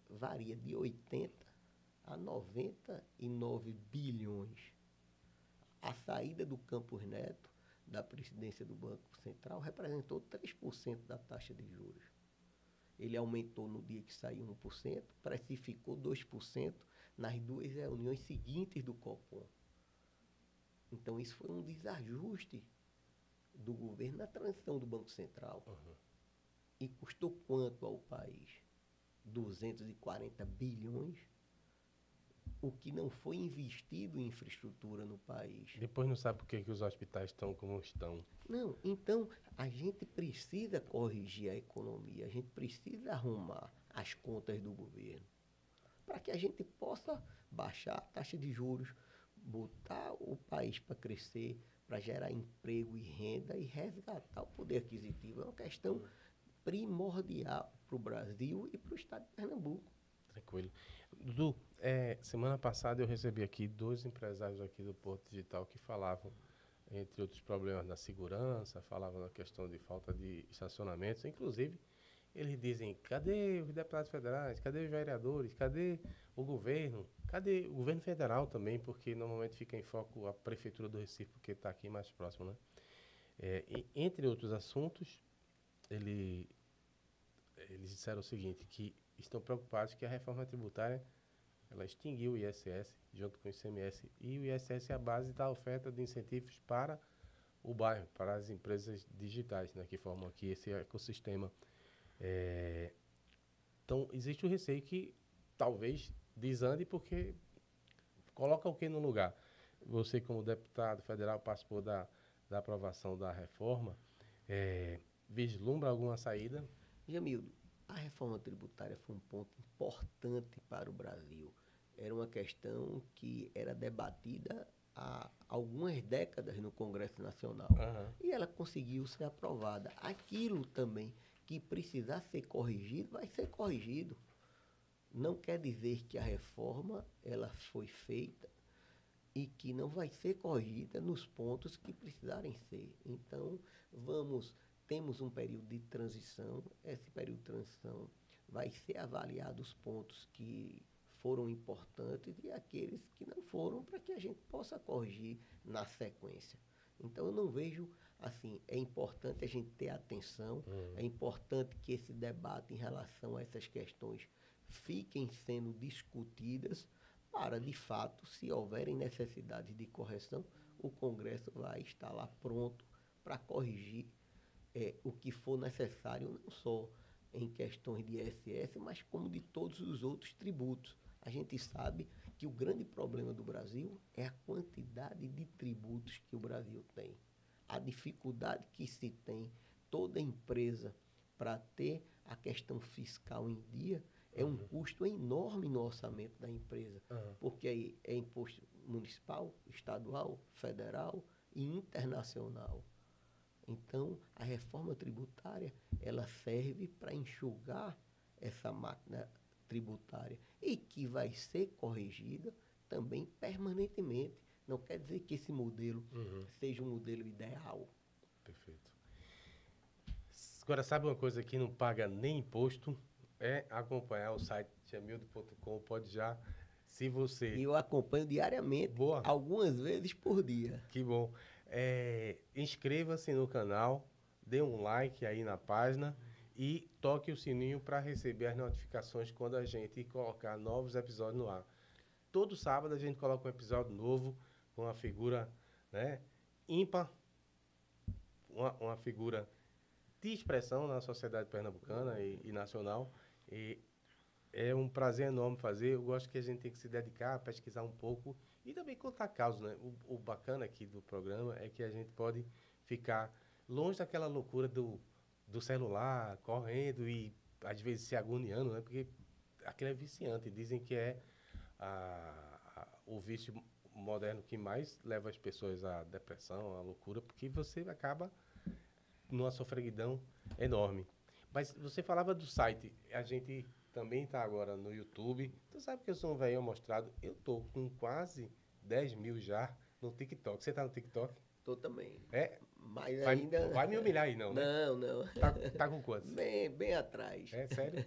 varia de 80 a 99 bilhões. A saída do Campos Neto da presidência do Banco Central representou 3% da taxa de juros. Ele aumentou no dia que saiu 1%, precificou 2% nas 2 reuniões seguintes do Copom. Então, isso foi um desajuste do governo na transição do Banco Central. E custou quanto ao país? 240 bilhões, o que não foi investido em infraestrutura no país. Depois não sabe por que os hospitais estão como estão. Não, então a gente precisa corrigir a economia, a gente precisa arrumar as contas do governo para que a gente possa baixar a taxa de juros, botar o país para crescer, para gerar emprego e renda e resgatar o poder aquisitivo. É uma questão primordial para o Brasil e para o estado de Pernambuco. Tranquilo. Dudu, semana passada eu recebi aqui 2 empresários aqui do Porto Digital que falavam, entre outros problemas, da segurança, falavam na questão de falta de estacionamentos. Inclusive, eles dizem, cadê os deputados federais, cadê os vereadores, cadê o governo? Cadê o governo federal também, porque normalmente fica em foco a Prefeitura do Recife, porque está aqui mais próximo, né? Entre outros assuntos, eles disseram o seguinte, que estão preocupados que a reforma tributária ela extinguiu o ISS junto com o ICMS. E o ISS é a base da oferta de incentivos para o bairro, para as empresas digitais, né, que formam aqui esse ecossistema. Então, existe o receio que talvez desande porque coloca o que no lugar? Você, como deputado federal, participou da aprovação da reforma, vislumbra alguma saída? Jamildo, a reforma tributária foi um ponto importante para o Brasil. Era uma questão que era debatida há algumas décadas no Congresso Nacional. Uhum. E ela conseguiu ser aprovada. Aquilo também que precisar ser corrigido, vai ser corrigido. Não quer dizer que a reforma ela foi feita e que não vai ser corrigida nos pontos que precisarem ser. Então, temos um período de transição. Esse período de transição vai ser avaliado os pontos que foram importantes e aqueles que não foram, para que a gente possa corrigir na sequência. Então, eu não vejo assim, é importante a gente ter atenção, é importante que esse debate em relação a essas questões fiquem sendo discutidas para, de fato, se houverem necessidades de correção, o Congresso vai estar lá pronto para corrigir o que for necessário, não só em questões de ISS, mas como de todos os outros tributos. A gente sabe que o grande problema do Brasil é a quantidade de tributos que o Brasil tem. A dificuldade que se tem toda empresa para ter a questão fiscal em dia é um custo enorme no orçamento da empresa, porque aí é imposto municipal, estadual, federal e internacional. Então, a reforma tributária, ela serve para enxugar essa máquina tributária e que vai ser corrigida também permanentemente. Não quer dizer que esse modelo seja um modelo ideal. Perfeito. Agora, sabe uma coisa que não paga nem imposto? É acompanhar o site jamildo.com. Pode já, se você... E eu acompanho diariamente, Boa. Algumas vezes por dia. Que bom. Inscreva-se no canal, dê um like aí na página e toque o sininho para receber as notificações quando a gente colocar novos episódios no ar. Todo sábado a gente coloca um episódio novo com uma figura, né, ímpar, uma figura de expressão na sociedade pernambucana e nacional. E é um prazer enorme fazer. Eu gosto que a gente tem que se dedicar a pesquisar um pouco e também contar casos, né? O bacana aqui do programa é que a gente pode ficar longe daquela loucura do celular, correndo e às vezes se agoniando, né? Porque aquilo é viciante. Dizem que é o vício moderno que mais leva as pessoas à depressão, à loucura, porque você acaba numa sofreguidão enorme. Mas você falava do site, a gente também está agora no YouTube. Tu sabe que eu sou um velho mostrado, eu tô com quase 10 mil já no TikTok. Você tá no TikTok? Tô também. Mas ainda... Vai me humilhar aí não, né? Não. Tá com quantos? Bem atrás. É sério?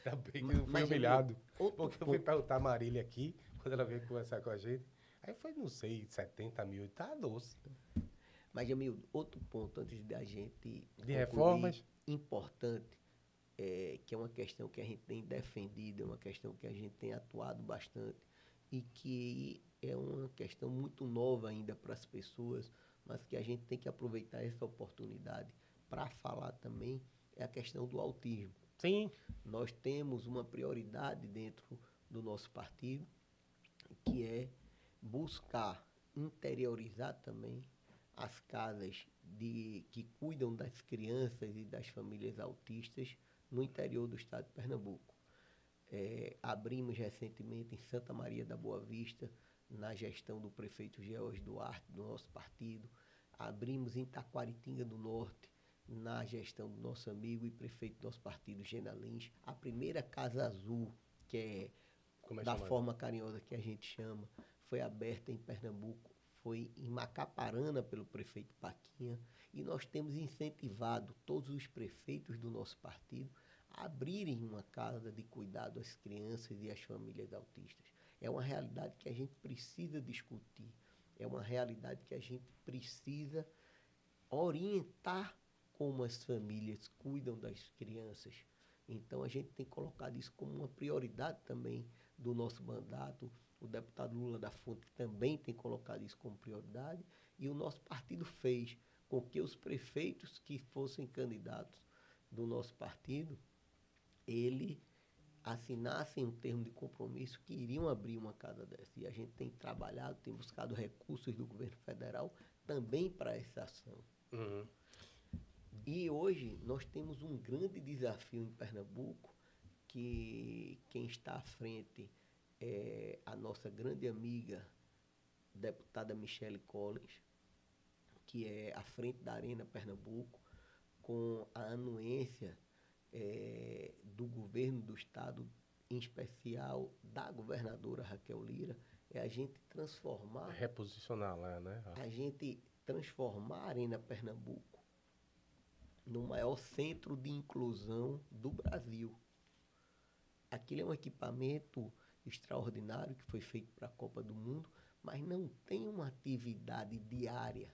Ainda bem que eu fui humilhado. Porque eu fui perguntar a Marília aqui, quando ela veio conversar com a gente. Aí foi, não sei, 70 mil. Tá doce. Mas, Jamildo, outro ponto antes da gente de reformas importante, que é uma questão que a gente tem defendido, é uma questão que a gente tem atuado bastante e que é uma questão muito nova ainda para as pessoas, mas que a gente tem que aproveitar essa oportunidade para falar também, é a questão do autismo. Sim. Nós temos uma prioridade dentro do nosso partido, que é buscar interiorizar também as casas que cuidam das crianças e das famílias autistas no interior do estado de Pernambuco. Abrimos recentemente em Santa Maria da Boa Vista, na gestão do prefeito George Duarte, do nosso partido. Abrimos em Taquaritinga do Norte, na gestão do nosso amigo e prefeito do nosso partido, Gena Lins, a primeira Casa Azul, que é da forma carinhosa que a gente chama, foi aberta em Pernambuco, foi em Macaparana pelo prefeito Paquinha, e nós temos incentivado todos os prefeitos do nosso partido a abrirem uma casa de cuidado às crianças e às famílias autistas. É uma realidade que a gente precisa discutir, é uma realidade que a gente precisa orientar como as famílias cuidam das crianças. Então, a gente tem colocado isso como uma prioridade também do nosso mandato. O deputado Lula da Fonte também tem colocado isso como prioridade. E o nosso partido fez com que os prefeitos que fossem candidatos do nosso partido, ele assinassem um termo de compromisso que iriam abrir uma casa dessa. E a gente tem trabalhado, tem buscado recursos do governo federal também para essa ação. Uhum. E hoje nós temos um grande desafio em Pernambuco, que quem está à frente é a nossa grande amiga, deputada Michele Collins, que é à frente da Arena Pernambuco, com a anuência do governo do estado, em especial da governadora Raquel Lira, é a gente transformar... Reposicionar lá, né? A gente transformar a Arena Pernambuco no maior centro de inclusão do Brasil. Aquilo é um equipamento extraordinário que foi feito para a Copa do Mundo, mas não tem uma atividade diária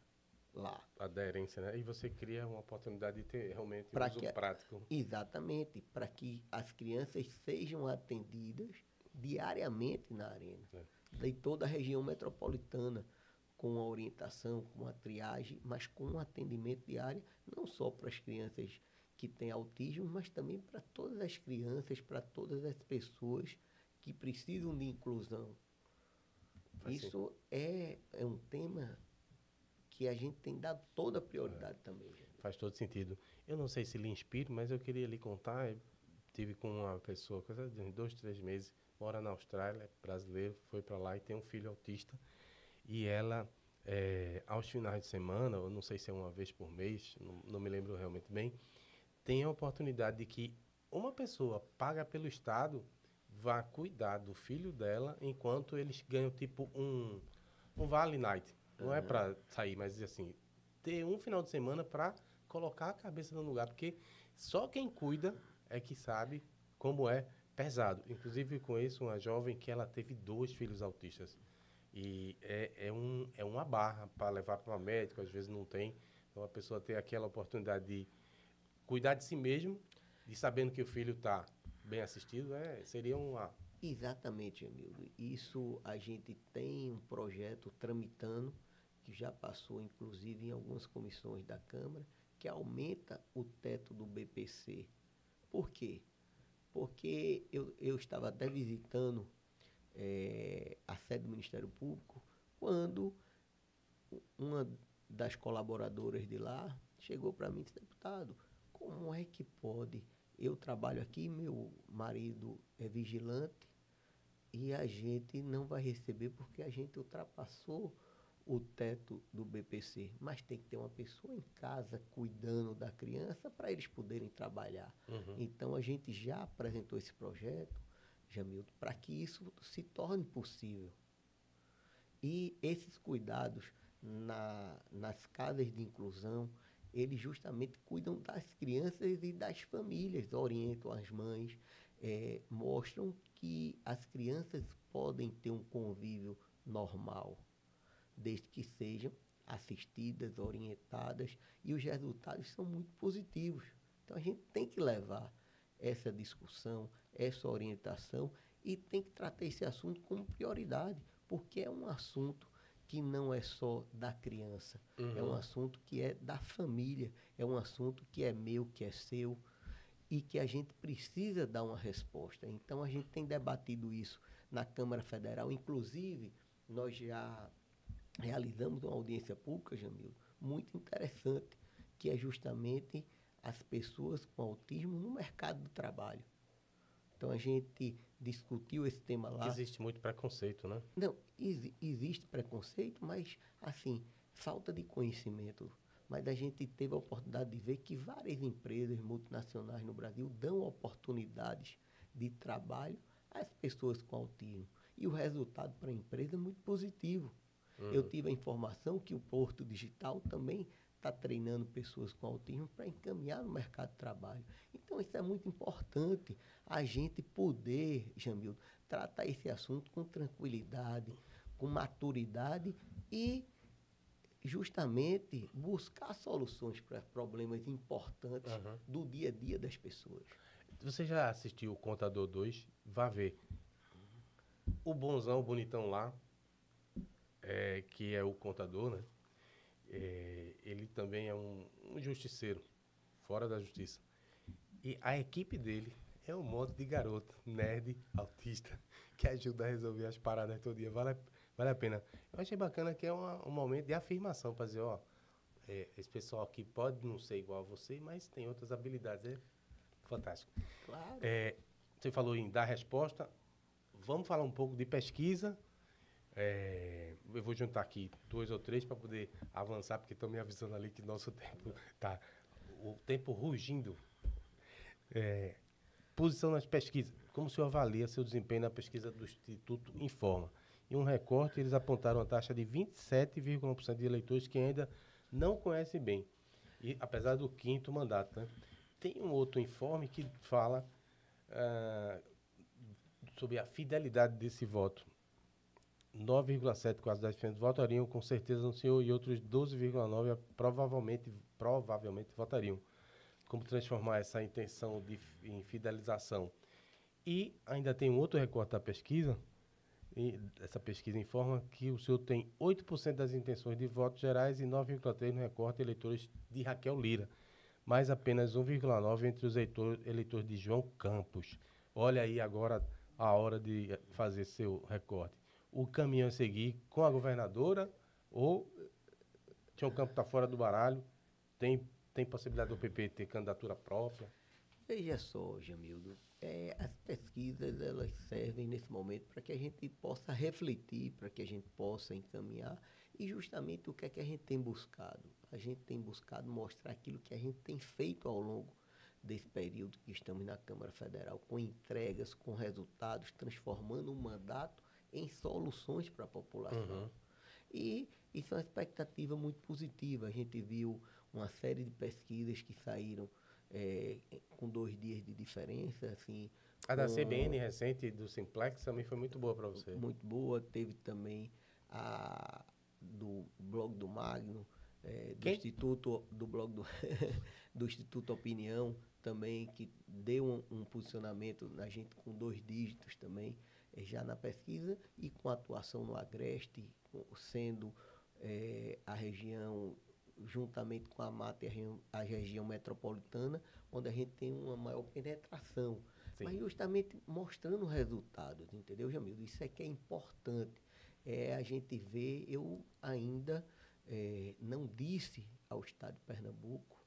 lá. Aderência, né? E você cria uma oportunidade de ter realmente Pra uso que, prático. exatamente, para que as crianças sejam atendidas diariamente na arena. De toda a região metropolitana, com a orientação, com a triagem, mas com um atendimento diário, não só para as crianças que têm autismo, mas também para todas as crianças, para todas as pessoas que precisam de inclusão. Isso é um tema que a gente tem dado toda a prioridade também. Gente. Faz todo sentido. Eu não sei se lhe inspiro, mas eu queria lhe contar, eu tive com uma pessoa, coisa de 2, 3 meses, mora na Austrália, brasileiro, foi para lá e tem um filho autista. E ela, aos finais de semana, eu não sei se é uma vez por mês, não me lembro realmente bem, tem a oportunidade de que uma pessoa paga pelo Estado vá cuidar do filho dela enquanto eles ganham tipo um Vale Night. Não é para sair, mas assim, ter um final de semana para colocar a cabeça no lugar, porque só quem cuida é que sabe como é pesado. Inclusive, conheço uma jovem que ela teve 2 filhos autistas. E é uma barra para levar para o médico, às vezes não tem. Então, a pessoa ter aquela oportunidade de cuidar de si mesmo, de sabendo que o filho está bem assistido, seria uma... Exatamente, Emildo. Isso a gente tem um projeto tramitando, que já passou, inclusive, em algumas comissões da Câmara, que aumenta o teto do BPC. Por quê? Porque eu estava até visitando a sede do Ministério Público, quando uma das colaboradoras de lá chegou para mim e disse: deputado, como é que pode? Eu trabalho aqui, meu marido é vigilante e a gente não vai receber porque a gente ultrapassou o teto do BPC. Mas tem que ter uma pessoa em casa cuidando da criança para eles poderem trabalhar. Uhum. Então, a gente já apresentou esse projeto, Jamildo, para que isso se torne possível. E esses cuidados nas casas de inclusão, eles justamente cuidam das crianças e das famílias, orientam as mães, mostram que as crianças podem ter um convívio normal, desde que sejam assistidas, orientadas, e os resultados são muito positivos. Então, a gente tem que levar essa discussão, essa orientação, e tem que tratar esse assunto como prioridade, porque é um assunto que não é só da criança, é um assunto que é da família, é um assunto que é meu, que é seu, e que a gente precisa dar uma resposta. Então, a gente tem debatido isso na Câmara Federal, inclusive, nós já realizamos uma audiência pública, Jamil, muito interessante, que é justamente as pessoas com autismo no mercado do trabalho. Então, a gente discutiu esse tema lá. Existe muito preconceito, né? Não, existe preconceito, mas, assim, falta de conhecimento. Mas a gente teve a oportunidade de ver que várias empresas multinacionais no Brasil dão oportunidades de trabalho às pessoas com autismo. E o resultado para a empresa é muito positivo. Eu tive a informação que o Porto Digital também está treinando pessoas com autismo para encaminhar no mercado de trabalho. Então, isso é muito importante, a gente poder, Jamil, tratar esse assunto com tranquilidade, com maturidade e justamente buscar soluções para problemas importantes do dia a dia das pessoas. Você já assistiu o Contador 2? Vá ver. O bonzão, o bonitão lá, que é o contador, né? Ele também é um justiceiro, fora da justiça. E a equipe dele é um monte de garoto, nerd, autista, que ajuda a resolver as paradas todo dia. Vale a pena. Eu achei bacana que é um momento de afirmação para dizer, ó, esse pessoal aqui pode não ser igual a você, mas tem outras habilidades. É fantástico. Claro. Você falou em dar resposta. Vamos falar um pouco de pesquisa. Eu vou juntar aqui 2 ou 3 para poder avançar, porque estão me avisando ali que nosso tempo tá o tempo rugindo. Posição nas pesquisas. Como o senhor avalia seu desempenho na pesquisa do Instituto Informa? Em um recorte, eles apontaram a taxa de 27,1% de eleitores que ainda não conhecem bem, e, apesar do 5º mandato. Né? Tem um outro informe que fala sobre a fidelidade desse voto. 9,7%, quase 10% votariam com certeza no senhor e outros 12,9% provavelmente votariam. Como transformar essa intenção em fidelização? E ainda tem um outro recorte da pesquisa, e essa pesquisa informa que o senhor tem 8% das intenções de votos gerais e 9,3% no recorte de eleitores de Raquel Lira, mas apenas 1,9% entre os eleitores de João Campos. Olha aí agora a hora de fazer seu recorte. O caminho a seguir com a governadora ou João Campos está fora do baralho? Tem possibilidade do PP ter candidatura própria? Veja só, Jamildo, as pesquisas elas servem nesse momento para que a gente possa refletir, para que a gente possa encaminhar e justamente o que é que a gente tem buscado. A gente tem buscado mostrar aquilo que a gente tem feito ao longo desse período que estamos na Câmara Federal, com entregas, com resultados, transformando um mandato em soluções para a população. Uhum. E isso é uma expectativa muito positiva. A gente viu uma série de pesquisas que saíram com 2 dias de diferença, assim. A da CBN recente, do Simplex, também foi muito boa para você. Muito boa. Teve também a do blog do Magno, do Instituto, do blog do Instituto Opinião, também, que deu um posicionamento na gente com 2 dígitos também, já na pesquisa, e com atuação no Agreste, sendo a região, juntamente com a Mata, a região metropolitana, onde a gente tem uma maior penetração. Sim. Mas justamente mostrando resultados, entendeu, Jamildo? Isso é que é importante. A gente vê, eu ainda não disse ao Estado de Pernambuco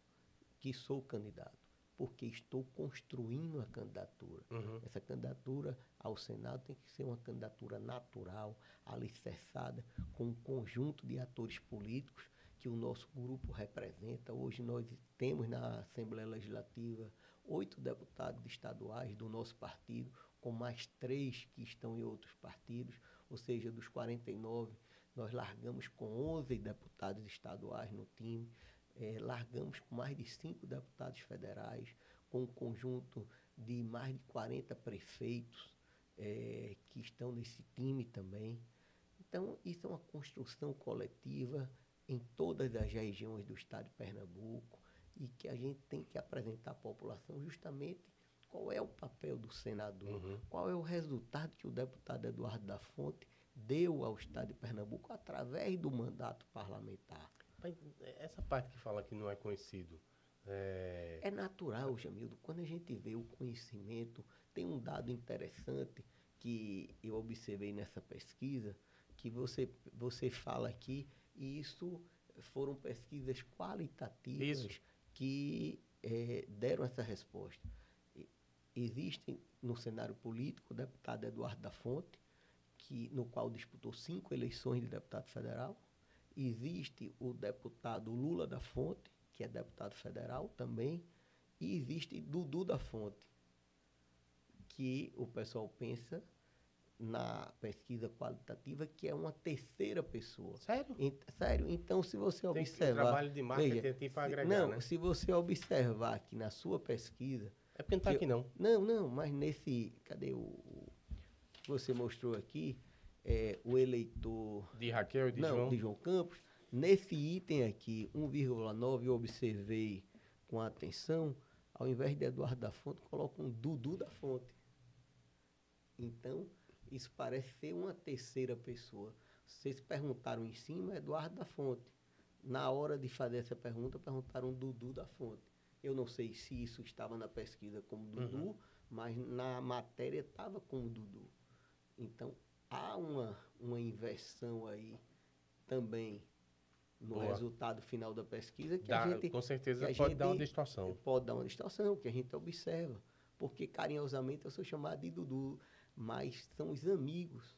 que sou candidato, porque estou construindo a candidatura. Uhum. Essa candidatura ao Senado tem que ser uma candidatura natural, alicerçada, com um conjunto de atores políticos que o nosso grupo representa. Hoje nós temos na Assembleia Legislativa 8 deputados estaduais do nosso partido, com mais 3 que estão em outros partidos, ou seja, dos 49, nós largamos com 11 deputados estaduais no time, largamos com mais de 5 deputados federais, com um conjunto de mais de 40 prefeitos que estão nesse time também. Então, isso é uma construção coletiva em todas as regiões do estado de Pernambuco e que a gente tem que apresentar à população justamente qual é o papel do senador, uhum, qual é o resultado que o deputado Eduardo da Fonte deu ao estado de Pernambuco através do mandato parlamentar. Essa parte que fala que não é conhecido... É natural, Jamildo. Quando a gente vê o conhecimento, tem um dado interessante que eu observei nessa pesquisa, que você fala aqui, e isso foram pesquisas qualitativas isso, que deram essa resposta. Existem no cenário político o deputado Eduardo da Fonte, no qual disputou 5 eleições de deputado federal. Existe o deputado Lula da Fonte, que é deputado federal também, e existe Dudu da Fonte, que o pessoal pensa na pesquisa qualitativa que é uma terceira pessoa. Sério? Sério. Então, se você observar... Tem trabalho de marketing para agregar, não, né? Se você observar aqui na sua pesquisa... É porque não está aqui, não. Não, mas nesse... Cadê o que você mostrou aqui? O eleitor... De Raquel e de João? Não, de João Campos. Nesse item aqui, 1,9, eu observei com atenção ao invés de Eduardo da Fonte, colocam Dudu da Fonte. Então, isso parece ser uma terceira pessoa. Vocês perguntaram em cima, Eduardo da Fonte. Na hora de fazer essa pergunta, perguntaram Dudu da Fonte. Eu não sei se isso estava na pesquisa como Dudu, mas na matéria estava como Dudu. Então, há uma inversão aí também no resultado final da pesquisa que a gente... Com certeza que pode dar uma distorção. Pode dar uma distorção, que a gente observa. Porque, carinhosamente, eu sou chamado de Dudu, mas são os amigos.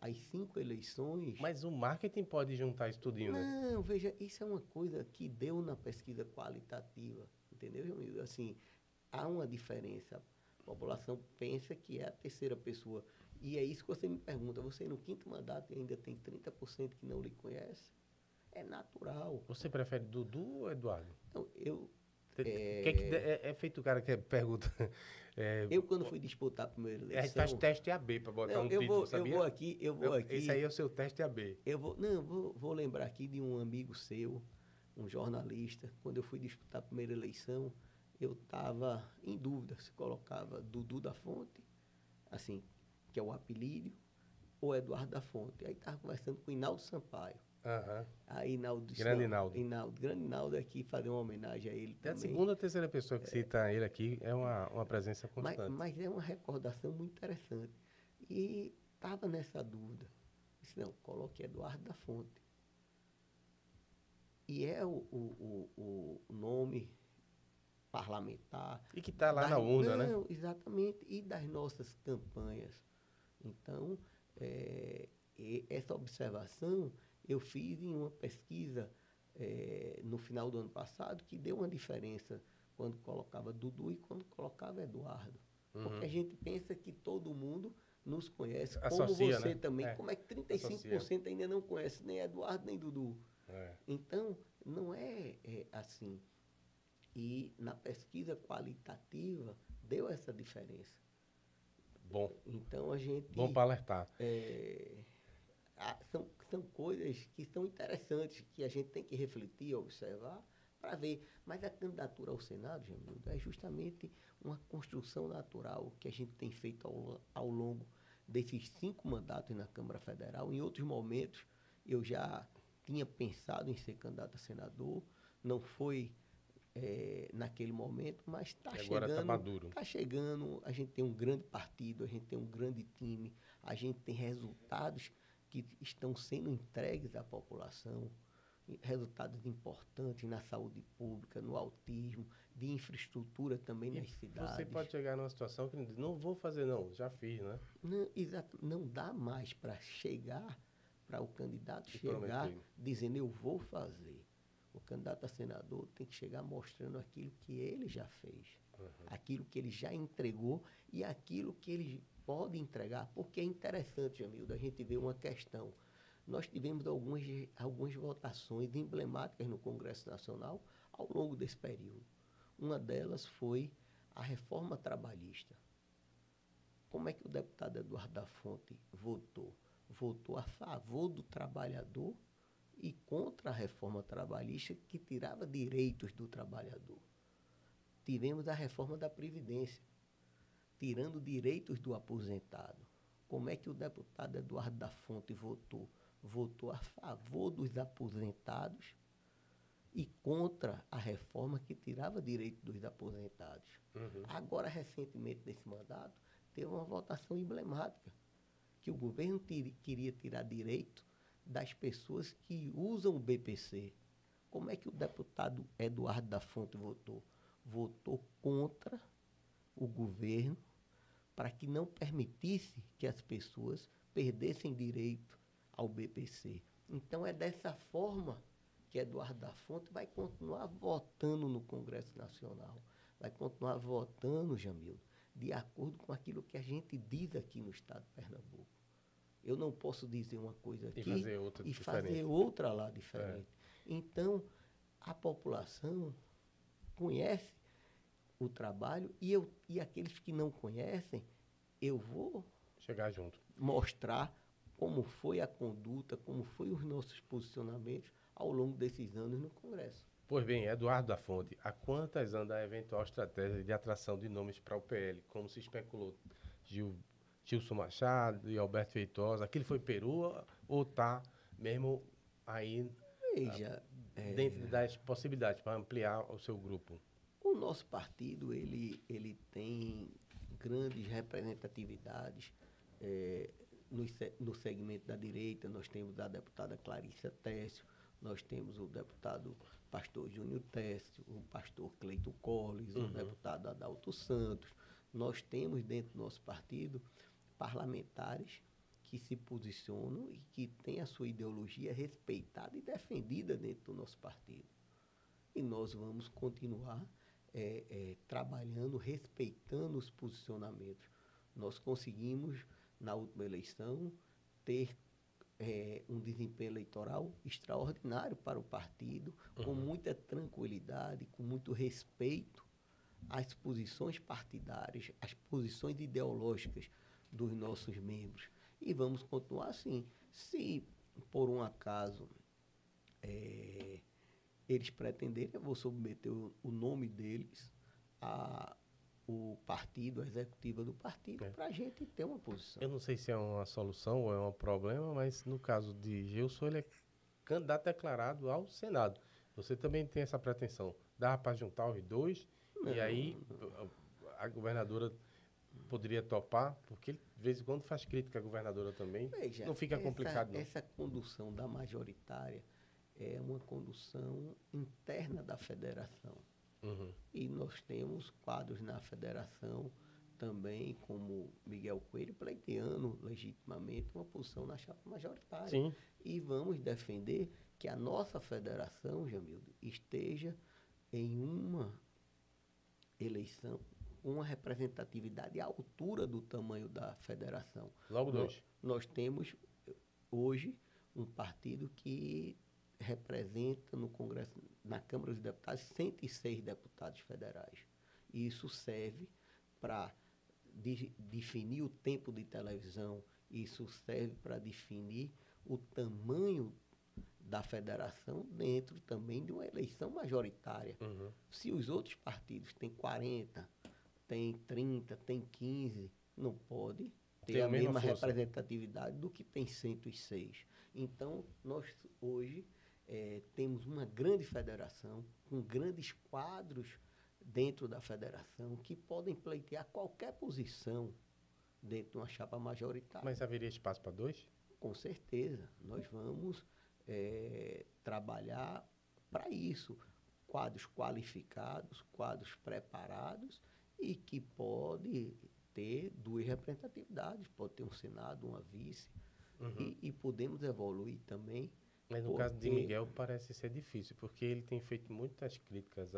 As 5 eleições... Mas o marketing pode juntar isso tudinho, né? Não, veja, isso é uma coisa que deu na pesquisa qualitativa, entendeu, Jamil? Assim, há uma diferença. A população pensa que é a terceira pessoa. E é isso que você me pergunta. Você no 5º mandato ainda tem 30% que não lhe conhece? É natural. Você prefere Dudu ou Eduardo? Então, É feito o cara que pergunta. Eu, quando fui disputar a primeira eleição... A gente faz teste AB para botar um título, sabia? Eu vou aqui... Esse aí é o seu teste AB. Vou lembrar aqui de um amigo seu, um jornalista. Quando eu fui disputar a primeira eleição, eu estava em dúvida se colocava Dudu da Fonte, assim, que é o apelido, ou Eduardo da Fonte. Aí estava conversando com o Inaldo Sampaio. Aí Grande Inaldo. Grande Inaldo aqui, fazer uma homenagem a ele também. É a segunda ou terceira pessoa que cita ele aqui, é uma presença constante. Mas é uma recordação muito interessante. E estava nessa dúvida. Disse, não, coloque Eduardo da Fonte. E é o nome parlamentar. E que está lá na urna, né? Exatamente. E das nossas campanhas. Então, essa observação eu fiz em uma pesquisa no final do ano passado que deu uma diferença quando colocava Dudu e quando colocava Eduardo. Porque a gente pensa que todo mundo nos conhece, associa, como você, né? Também. Como é que 35% ainda não conhece nem Eduardo nem Dudu? Então, não é assim. E na pesquisa qualitativa deu essa diferença. Bom. Então, a gente... Bom para alertar. São coisas que são interessantes, que a gente tem que refletir, observar, para ver. Mas a candidatura ao Senado, Jamildo, é justamente uma construção natural que a gente tem feito ao longo desses 5 mandatos na Câmara Federal. Em outros momentos, eu já tinha pensado em ser candidato a senador, não foi naquele momento, mas está chegando. Agora está maduro. Está chegando, a gente tem um grande partido, a gente tem um grande time, a gente tem resultados que estão sendo entregues à população, resultados importantes na saúde pública, no autismo, de infraestrutura também nas cidades. Você pode chegar numa situação que não vou fazer não, já fiz, né? Não, exato, não dá mais para chegar, para o candidato chegar dizendo eu vou fazer. O candidato a senador tem que chegar mostrando aquilo que ele já fez, aquilo que ele já entregou e aquilo que ele pode entregar, porque é interessante, Jamildo, a gente vê uma questão. Nós tivemos algumas votações emblemáticas no Congresso Nacional ao longo desse período. Uma delas foi a reforma trabalhista. Como é que o deputado Eduardo da Fonte votou? Votou a favor do trabalhador e contra a reforma trabalhista que tirava direitos do trabalhador. Tivemos a reforma da Previdência, tirando direitos do aposentado. Como é que o deputado Eduardo da Fonte votou? Votou a favor dos aposentados e contra a reforma que tirava direito dos aposentados. Agora, recentemente, nesse mandato, teve uma votação emblemática, que o governo queria tirar direito das pessoas que usam o BPC. Como é que o deputado Eduardo da Fonte votou? Votou contra o governo para que não permitisse que as pessoas perdessem direito ao BPC. Então, é dessa forma que Eduardo da Fonte vai continuar votando no Congresso Nacional, vai continuar votando, Jamildo, de acordo com aquilo que a gente diz aqui no estado de Pernambuco. Eu não posso dizer uma coisa aqui e fazer outra lá diferente. Então, a população conhece o trabalho e aqueles que não conhecem, eu vou chegar junto, mostrar como foi a conduta, como foi os nossos posicionamentos ao longo desses anos no Congresso. Pois bem, Eduardo da Fonte, há quantas anda a eventual estratégia de atração de nomes para o PL, como se especulou Gil, Gilson Machado e Alberto Feitosa? Aquilo foi perua ou está mesmo aí ah, Veja, dentro das possibilidades para ampliar o seu grupo? o nosso partido ele tem grandes representatividades no segmento da direita. Nós temos a deputada Clarissa Tessio, nós temos o deputado pastor Júnior Tessio, o pastor Cleito Colles, o deputado Adalto Santos. Nós temos dentro do nosso partido parlamentares que se posicionam e que têm a sua ideologia respeitada e defendida dentro do nosso partido. E nós vamos continuar trabalhando, respeitando os posicionamentos. Nós conseguimos, na última eleição, ter um desempenho eleitoral extraordinário para o partido, com muita tranquilidade, com muito respeito às posições partidárias, às posições ideológicas dos nossos membros. E vamos continuar assim. Se, por um acaso, eles pretenderem, eu vou submeter o nome deles o partido, a executiva do partido, para a gente ter uma posição. Eu não sei se é uma solução ou é um problema, mas no caso de Gilson, ele é candidato declarado ao Senado. Você também tem essa pretensão. Dá para juntar os dois e aí a governadora poderia topar, porque ele de vez em quando faz crítica à governadora também. Veja, não fica complicado, não. Essa condução da majoritária é uma condução interna da federação. E nós temos quadros na federação também, como Miguel Coelho, pleiteando legitimamente uma posição na chapa majoritária. Sim. E vamos defender que a nossa federação, Jamildo, esteja em uma eleição com uma representatividade à altura do tamanho da federação. Logo dois. Nós temos hoje um partido que representa no Congresso, na Câmara dos Deputados, 106 deputados federais. E isso serve para definir o tempo de televisão, isso serve para definir o tamanho da federação dentro também de uma eleição majoritária. Se os outros partidos têm 40, têm 30, têm 15, não pode ter a mesma representatividade do que tem 106. Então, nós hoje temos uma grande federação, com grandes quadros dentro da federação, que podem pleitear qualquer posição dentro de uma chapa majoritária. Mas haveria espaço para dois? Com certeza. Nós vamos trabalhar para isso. Quadros qualificados, quadros preparados e que pode ter duas representatividades. Pode ter um Senado, uma vice. E podemos evoluir também. Mas no caso de Miguel parece ser difícil, porque ele tem feito muitas críticas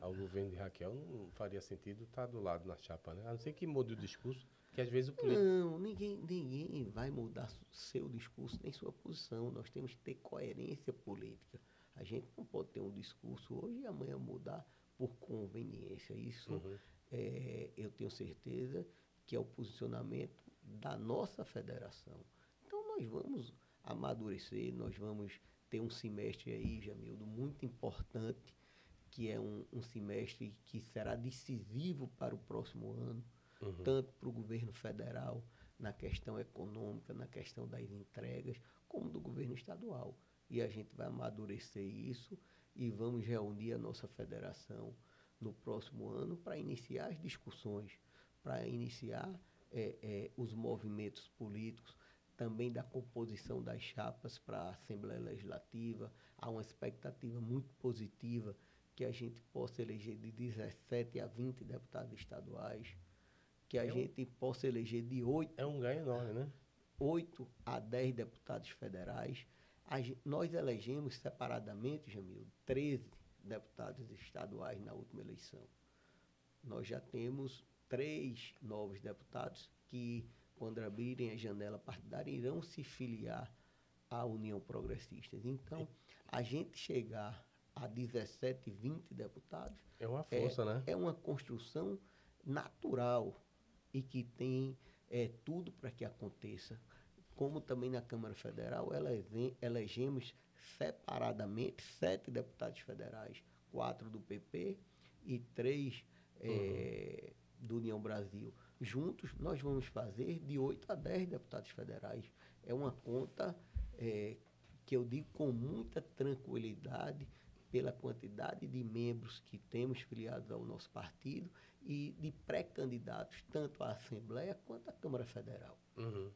ao governo de Raquel. Não faria sentido estar do lado na chapa, né? A não ser que mude o discurso, que às vezes o político... Não, ninguém vai mudar seu discurso nem sua posição. Nós temos que ter coerência política. A gente não pode ter um discurso hoje e amanhã mudar por conveniência. Isso eu tenho certeza que é o posicionamento da nossa federação. Então nós vamos amadurecer, nós vamos ter um semestre aí, Jamildo, muito importante, que é um semestre que será decisivo para o próximo ano, tanto para o governo federal, na questão econômica, na questão das entregas, como do governo estadual. E a gente vai amadurecer isso e vamos reunir a nossa federação no próximo ano para iniciar as discussões, para iniciar os movimentos políticos, também da composição das chapas para a Assembleia Legislativa. Há uma expectativa muito positiva que a gente possa eleger de 17 a 20 deputados estaduais, que a gente possa eleger de 8... É um ganho enorme, né? 8 a 10 deputados federais. Nós elegemos separadamente, Jamil, 13 deputados estaduais na última eleição. Nós já temos 3 novos deputados que, quando abrirem a janela partidária, irão se filiar à União Progressista. Então, a gente chegar a 17, 20 deputados... É uma força, né? É uma construção natural e que tem tudo para que aconteça. Como também na Câmara Federal, elegemos separadamente 7 deputados federais, 4 do PP e 3 do União Brasil. Juntos, nós vamos fazer de 8 a 10 deputados federais. É uma conta que eu digo com muita tranquilidade pela quantidade de membros que temos filiados ao nosso partido e de pré-candidatos, tanto à Assembleia quanto à Câmara Federal.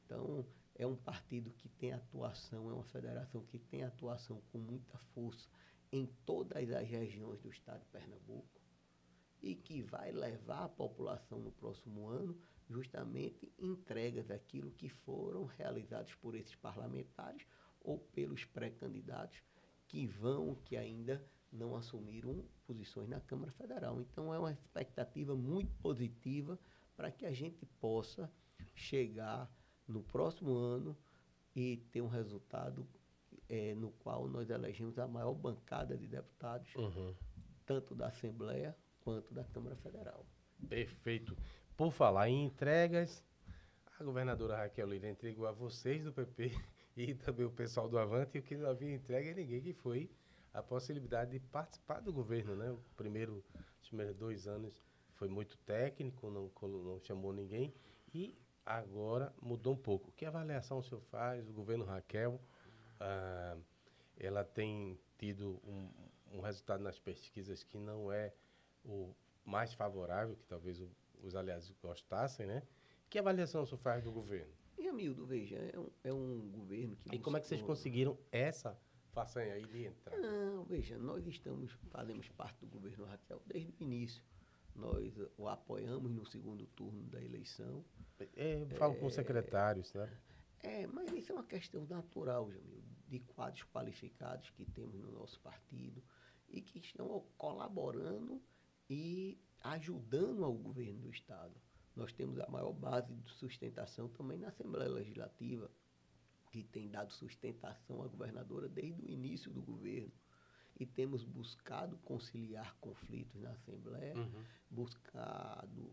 Então, é um partido que tem atuação, é uma federação que tem atuação com muita força em todas as regiões do estado de Pernambuco e que vai levar a população no próximo ano justamente entregas daquilo que foram realizados por esses parlamentares ou pelos pré-candidatos que ainda não assumiram posições na Câmara Federal. Então, é uma expectativa muito positiva para que a gente possa chegar no próximo ano e ter um resultado no qual nós elegemos a maior bancada de deputados, tanto da Assembleia quanto da Câmara Federal. Perfeito. Por falar em entregas, a governadora Raquel Lira entregou a vocês do PP e também o pessoal do Avante, e o que não havia entregue a ninguém, que foi a possibilidade de participar do governo, né? Os primeiros 2 anos foi muito técnico, não chamou ninguém, e agora mudou um pouco. Que avaliação o senhor faz? O governo Raquel, ela tem tido um resultado nas pesquisas que não é o mais favorável, que talvez os aliados gostassem, né? Que avaliação o senhor faz do governo? E, Hamildo, veja, é um governo que... E como é que vocês conseguiram essa façanha aí de entrar? Não, veja, nós fazemos parte do governo Raquel desde o início. Nós o apoiamos no segundo turno da eleição. Falo com os secretários, né? Mas isso é uma questão natural, Jamil, de quadros qualificados que temos no nosso partido e que estão colaborando e ajudando ao governo do Estado. Nós temos a maior base de sustentação também na Assembleia Legislativa, que tem dado sustentação à governadora desde o início do governo. E temos buscado conciliar conflitos na Assembleia, buscado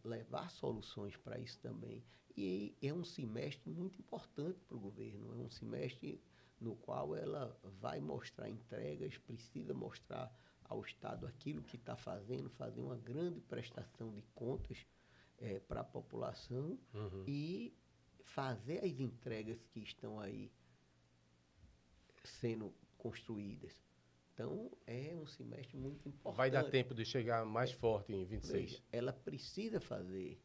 levar soluções para isso também. E é um semestre muito importante para o governo, é um semestre no qual ela vai mostrar entregas, precisa mostrar ao Estado aquilo que está fazendo, fazer uma grande prestação de contas para a população e fazer as entregas que estão aí sendo construídas. Então, é um semestre muito importante. Vai dar tempo de chegar mais forte em 26. Veja, ela precisa fazer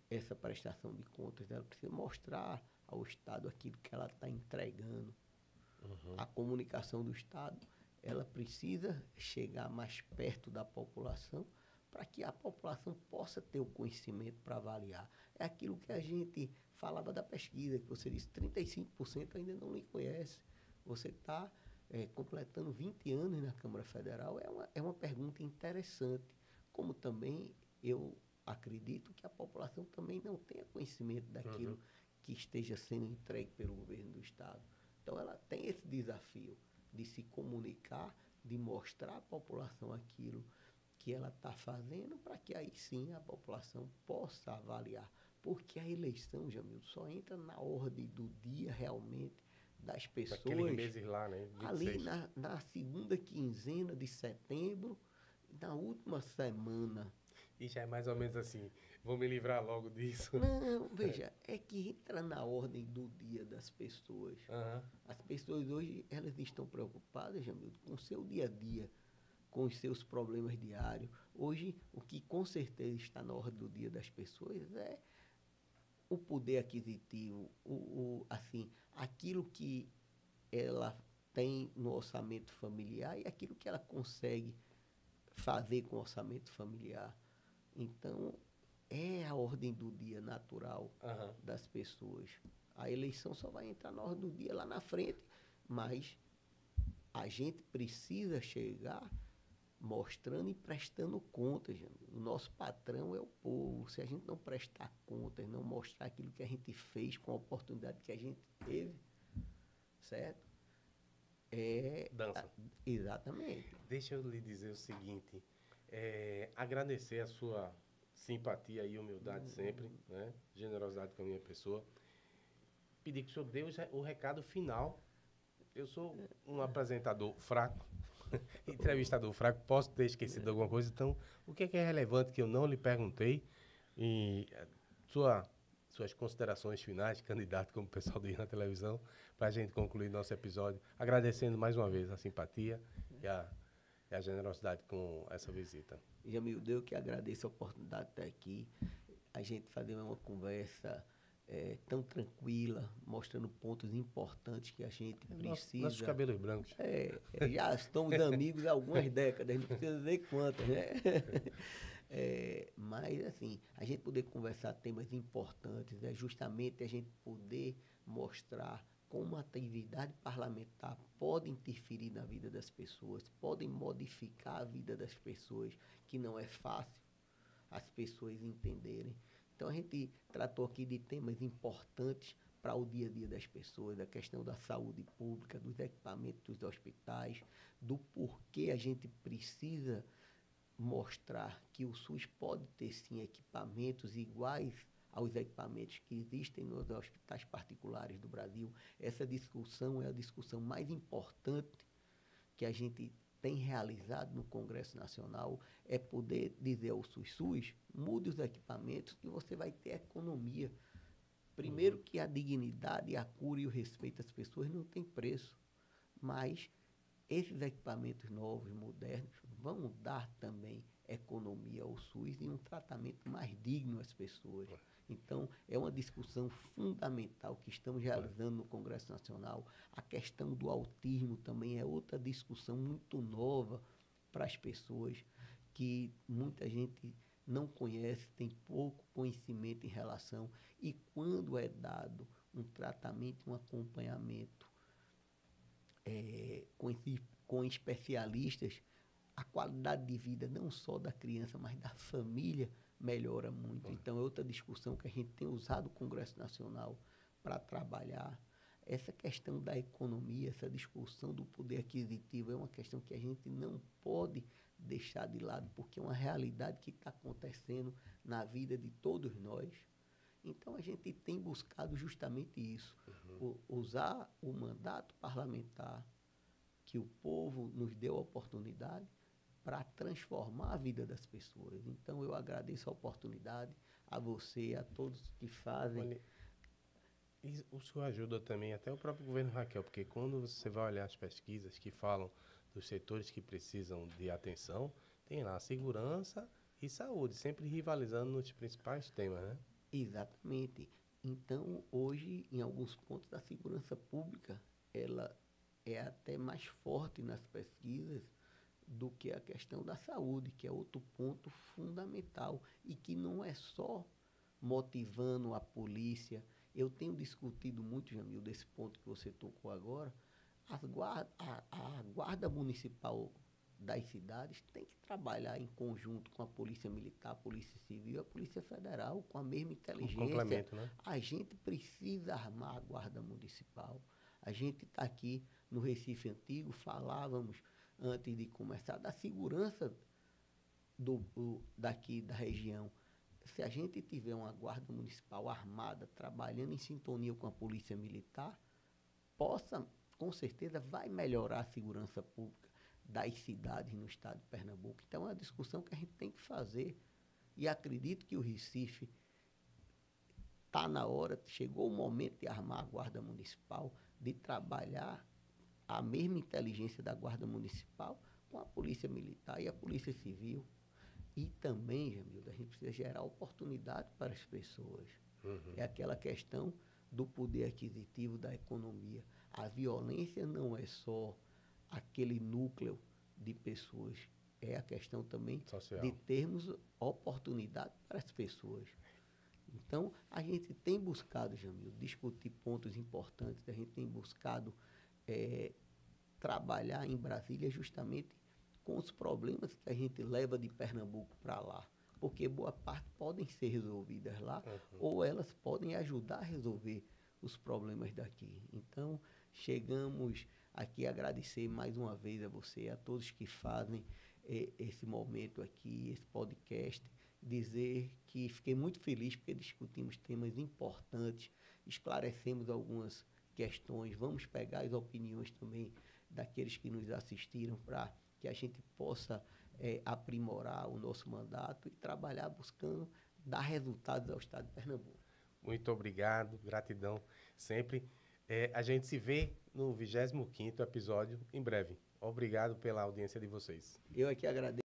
essa prestação de contas, ela precisa mostrar ao Estado aquilo que ela está entregando. A comunicação do Estado, ela precisa chegar mais perto da população para que a população possa ter o conhecimento para avaliar. É aquilo que a gente falava da pesquisa, que você disse, 35% ainda não lhe conhece. Você está completando 20 anos na Câmara Federal, é uma pergunta interessante. Como também eu acredito que a população também não tenha conhecimento daquilo que esteja sendo entregue pelo governo do Estado. Então, ela tem esse desafio de se comunicar, de mostrar à população aquilo que ela está fazendo, para que aí sim a população possa avaliar. Porque a eleição, Jamil, só entra na ordem do dia realmente das pessoas. Daqueles meses lá, né? 26. Ali na segunda quinzena de setembro, na última semana. E já é mais ou menos assim, vou me livrar logo disso. Não, veja, é que entra na ordem do dia das pessoas. As pessoas hoje, elas estão preocupadas, Jamil, com o seu dia a dia, com os seus problemas diários. Hoje, o que com certeza está na ordem do dia das pessoas é o poder aquisitivo, assim, aquilo que ela tem no orçamento familiar e aquilo que ela consegue fazer com o orçamento familiar. Então, é a ordem do dia natural das pessoas. A eleição só vai entrar na ordem do dia lá na frente, mas a gente precisa chegar mostrando e prestando contas. O nosso patrão é o povo. Se a gente não prestar contas, não mostrar aquilo que a gente fez com a oportunidade que a gente teve, certo? Dança. Exatamente. Deixa eu lhe dizer o seguinte, agradecer a sua simpatia e humildade sempre, né? Generosidade com a minha pessoa. Pedir que o senhor dê o recado final Eu sou um apresentador fraco, entrevistador fraco, posso ter esquecido alguma coisa, então o que é relevante que eu não lhe perguntei e suas considerações finais, candidato, como o pessoal diz na televisão, para a gente concluir nosso episódio, agradecendo mais uma vez a simpatia e a generosidade com essa visita. Jamil, eu que agradeço a oportunidade de estar aqui, a gente fazer uma conversa tão tranquila, mostrando pontos importantes que a gente precisa. Nossos cabelos brancos. Já estamos amigos há algumas décadas, não precisa dizer quantas, né? Mas, assim, a gente poder conversar temas importantes é justamente a gente poder mostrar como a atividade parlamentar pode interferir na vida das pessoas, pode modificar a vida das pessoas, que não é fácil as pessoas entenderem. Então, a gente tratou aqui de temas importantes para o dia a dia das pessoas, da questão da saúde pública, dos equipamentos dos hospitais, do porquê a gente precisa mostrar que o SUS pode ter, sim, equipamentos iguais aos equipamentos que existem nos hospitais particulares do Brasil. Essa discussão é a discussão mais importante que a gente tem realizado no Congresso Nacional, é poder dizer ao SUS, mude os equipamentos que você vai ter economia. Primeiro que a dignidade, a cura e o respeito das pessoas não tem preço, mas esses equipamentos novos, modernos, vão dar também economia ao SUS e um tratamento mais digno às pessoas. Então, é uma discussão fundamental que estamos realizando no Congresso Nacional. A questão do autismo também é outra discussão muito nova para as pessoas, que muita gente não conhece, tem pouco conhecimento em relação, e quando é dado um tratamento, um acompanhamento com especialistas, a qualidade de vida não só da criança, mas da família melhora muito. Então, é outra discussão que a gente tem usado o Congresso Nacional para trabalhar. Essa questão da economia, essa discussão do poder aquisitivo é uma questão que a gente não pode deixar de lado, porque é uma realidade que está acontecendo na vida de todos nós. Então, a gente tem buscado justamente isso, usar o mandato parlamentar que o povo nos deu a oportunidade para transformar a vida das pessoas. Então, eu agradeço a oportunidade a você, a todos que fazem. Olha, isso ajuda também até o próprio governo Raquel, porque quando você vai olhar as pesquisas que falam dos setores que precisam de atenção, tem lá segurança e saúde, sempre rivalizando nos principais temas, né? Exatamente. Então, hoje, em alguns pontos, a segurança pública, ela é até mais forte nas pesquisas do que a questão da saúde, que é outro ponto fundamental e que não é só motivando a polícia. Eu tenho discutido muito, Jamil, desse ponto que você tocou agora. A guarda municipal das cidades tem que trabalhar em conjunto com a Polícia Militar, a Polícia Civil e a Polícia Federal, com a mesma inteligência. Um complemento, né? A gente precisa armar a Guarda Municipal. A gente está aqui no Recife Antigo, falávamos antes de começar da segurança daqui da região. Se a gente tiver uma Guarda Municipal armada, trabalhando em sintonia com a Polícia Militar, com certeza, vai melhorar a segurança pública das cidades no estado de Pernambuco. Então, é uma discussão que a gente tem que fazer. E acredito que o Recife está na hora, chegou o momento de armar a Guarda Municipal, de trabalhar a mesma inteligência da Guarda Municipal com a Polícia Militar e a Polícia Civil. E também, Jamildo, a gente precisa gerar oportunidade para as pessoas. É aquela questão do poder aquisitivo da economia. A violência não é só aquele núcleo de pessoas, é a questão também social, de termos oportunidade para as pessoas. Então, a gente tem buscado, Jamil, discutir pontos importantes, a gente tem buscado trabalhar em Brasília justamente com os problemas que a gente leva de Pernambuco para lá, porque boa parte podem ser resolvidas lá, ou elas podem ajudar a resolver os problemas daqui. Então, chegamos aqui a agradecer mais uma vez a você, a todos que fazem esse momento aqui, esse podcast, dizer que fiquei muito feliz porque discutimos temas importantes, esclarecemos algumas questões, vamos pegar as opiniões também daqueles que nos assistiram para que a gente possa aprimorar o nosso mandato e trabalhar buscando dar resultados ao Estado de Pernambuco. Muito obrigado, gratidão sempre. A gente se vê no 25º episódio em breve. Obrigado pela audiência de vocês. Eu aqui agradeço.